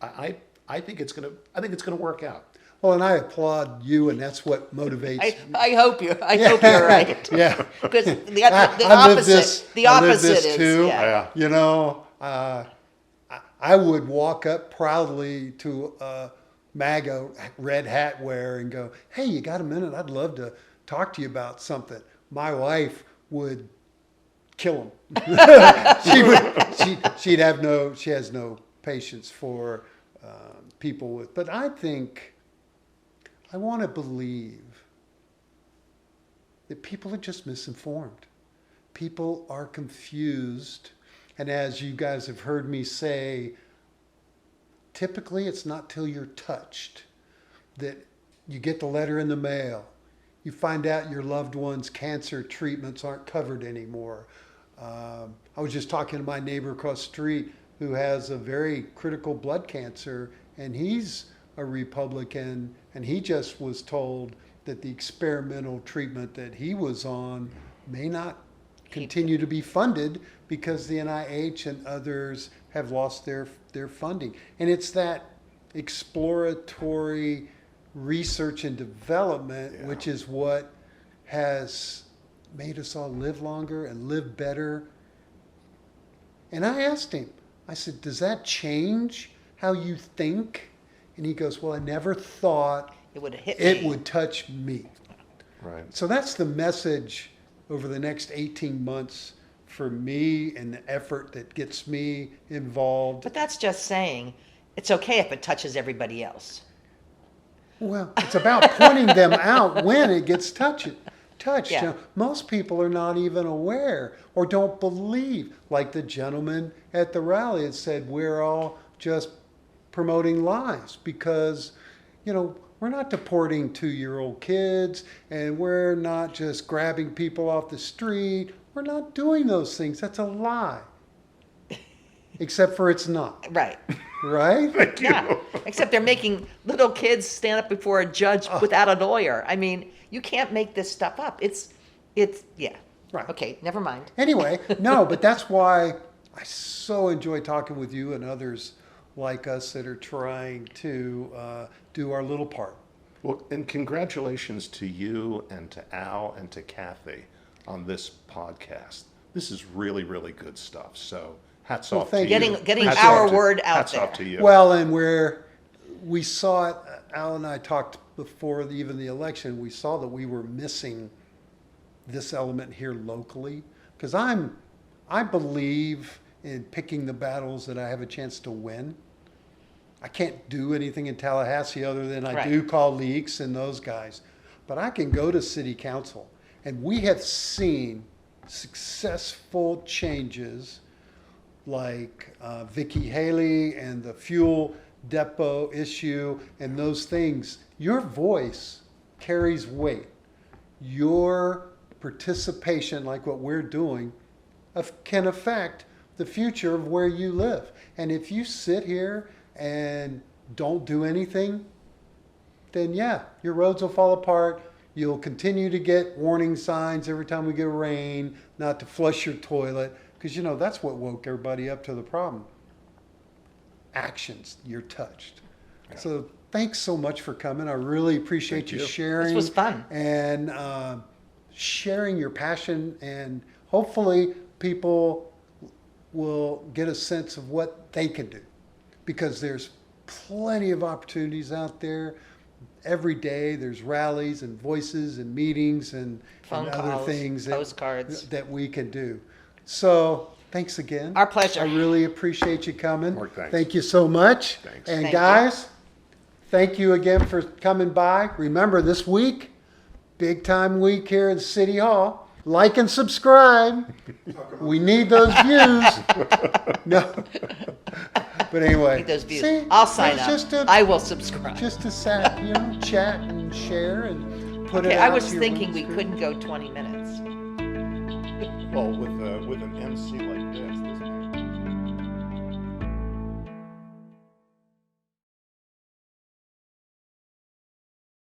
[SPEAKER 3] I think it's gonna work out.
[SPEAKER 1] Well, and I applaud you, and that's what motivates.
[SPEAKER 2] I hope you're right.
[SPEAKER 1] Yeah.
[SPEAKER 2] Because the
[SPEAKER 1] I live this.
[SPEAKER 2] opposite, the
[SPEAKER 1] I live
[SPEAKER 2] opposite
[SPEAKER 1] this
[SPEAKER 2] is,
[SPEAKER 1] too.
[SPEAKER 2] yeah.
[SPEAKER 1] You know, I would walk up proudly to a MAGA red hat wearer and go, "Hey, you got a minute? I'd love to talk to you about something." My wife would kill him. She has no patience for people with. But I want to believe that people are just misinformed. People are confused. And as you guys have heard me say, typically it's not till you're touched that you get the letter in the mail. You find out your loved one's cancer treatments aren't covered anymore. I was just talking to my neighbor across the street who has a very critical blood cancer, and he's a Republican, and he just was told that the experimental treatment that he was on may not continue to be funded because the NIH and others have lost their funding. And it's that exploratory research and development, which is what has made us all live longer and live better. And I asked him, I said, does that change how you think? And he goes, well, I never thought
[SPEAKER 2] It would have hit
[SPEAKER 1] it
[SPEAKER 2] me.
[SPEAKER 1] would touch me.
[SPEAKER 3] Right.
[SPEAKER 1] So that's the message over the next 18 months for me and the effort that gets me involved.
[SPEAKER 2] But that's just saying it's okay if it touches everybody else.
[SPEAKER 1] Well, it's about pointing them out when it gets touched.
[SPEAKER 2] Yeah.
[SPEAKER 1] You know, most people are not even aware or don't believe, like the gentleman at the rally that said, we're all just promoting lies because, you know, we're not deporting 2-year-old kids and we're not just grabbing people off the street. We're not doing those things. That's a lie. Except for it's not.
[SPEAKER 2] Right.
[SPEAKER 1] Right?
[SPEAKER 3] Thank you.
[SPEAKER 2] Yeah. Except they're making little kids stand up before a judge without a lawyer. I mean, you can't make this stuff up. It's yeah.
[SPEAKER 1] Right.
[SPEAKER 2] Okay, never mind.
[SPEAKER 1] Anyway, no, but that's why I so enjoy talking with you and others like us that are trying to do our little part.
[SPEAKER 3] Well, and congratulations to you and to Al and to Kathy on this podcast. This is really, really good stuff. So hats off to
[SPEAKER 1] thank
[SPEAKER 3] you.
[SPEAKER 1] you.
[SPEAKER 2] Getting
[SPEAKER 3] Hats
[SPEAKER 2] our
[SPEAKER 3] off to-
[SPEAKER 2] word out
[SPEAKER 3] hats
[SPEAKER 2] there.
[SPEAKER 3] off to you.
[SPEAKER 1] Well, and we saw it, Al and I talked before even the election, we saw that we were missing this element here locally. Because I believe in picking the battles that I have a chance to win. I can't do anything in Tallahassee other than I
[SPEAKER 2] Right.
[SPEAKER 1] do call leaks and those guys. But I can go to city council. And we have seen successful changes like Vicky Haley and the fuel depot issue and those things. Your voice carries weight. Your participation, like what we're doing, can affect the future of where you live. And if you sit here and don't do anything, then yeah, your roads will fall apart. You'll continue to get warning signs every time we get rain, not to flush your toilet, because you know that's what woke everybody up to the problem. Actions, you're touched.
[SPEAKER 3] Yeah.
[SPEAKER 1] So thanks so much for coming. I really appreciate
[SPEAKER 3] Thank
[SPEAKER 1] you
[SPEAKER 3] you.
[SPEAKER 1] sharing.
[SPEAKER 2] This was fun.
[SPEAKER 1] And sharing your passion, and hopefully people will get a sense of what they can do, because there's plenty of opportunities out there. Every day there's rallies and voices and meetings and
[SPEAKER 2] Phone
[SPEAKER 1] other
[SPEAKER 2] calls,
[SPEAKER 1] things
[SPEAKER 2] postcards.
[SPEAKER 1] that we can do. So thanks again.
[SPEAKER 2] Our pleasure.
[SPEAKER 1] I really appreciate you coming.
[SPEAKER 3] Mark, thanks.
[SPEAKER 1] Thank you so much.
[SPEAKER 3] Thanks.
[SPEAKER 1] And
[SPEAKER 2] Thank you.
[SPEAKER 1] guys, thank you again for coming by. Remember, this week, big time week here at City Hall. Like and subscribe. We need those views. No. But anyway.
[SPEAKER 2] Need those views.
[SPEAKER 1] See,
[SPEAKER 2] I'll sign
[SPEAKER 1] it's
[SPEAKER 2] up.
[SPEAKER 1] Just a,
[SPEAKER 2] I will subscribe.
[SPEAKER 1] just a sat, chat and share and put it
[SPEAKER 2] Okay,
[SPEAKER 1] out.
[SPEAKER 2] I was
[SPEAKER 1] to your
[SPEAKER 2] thinking we
[SPEAKER 1] windscreen.
[SPEAKER 2] couldn't go 20 minutes.
[SPEAKER 3] Well, with an MC like this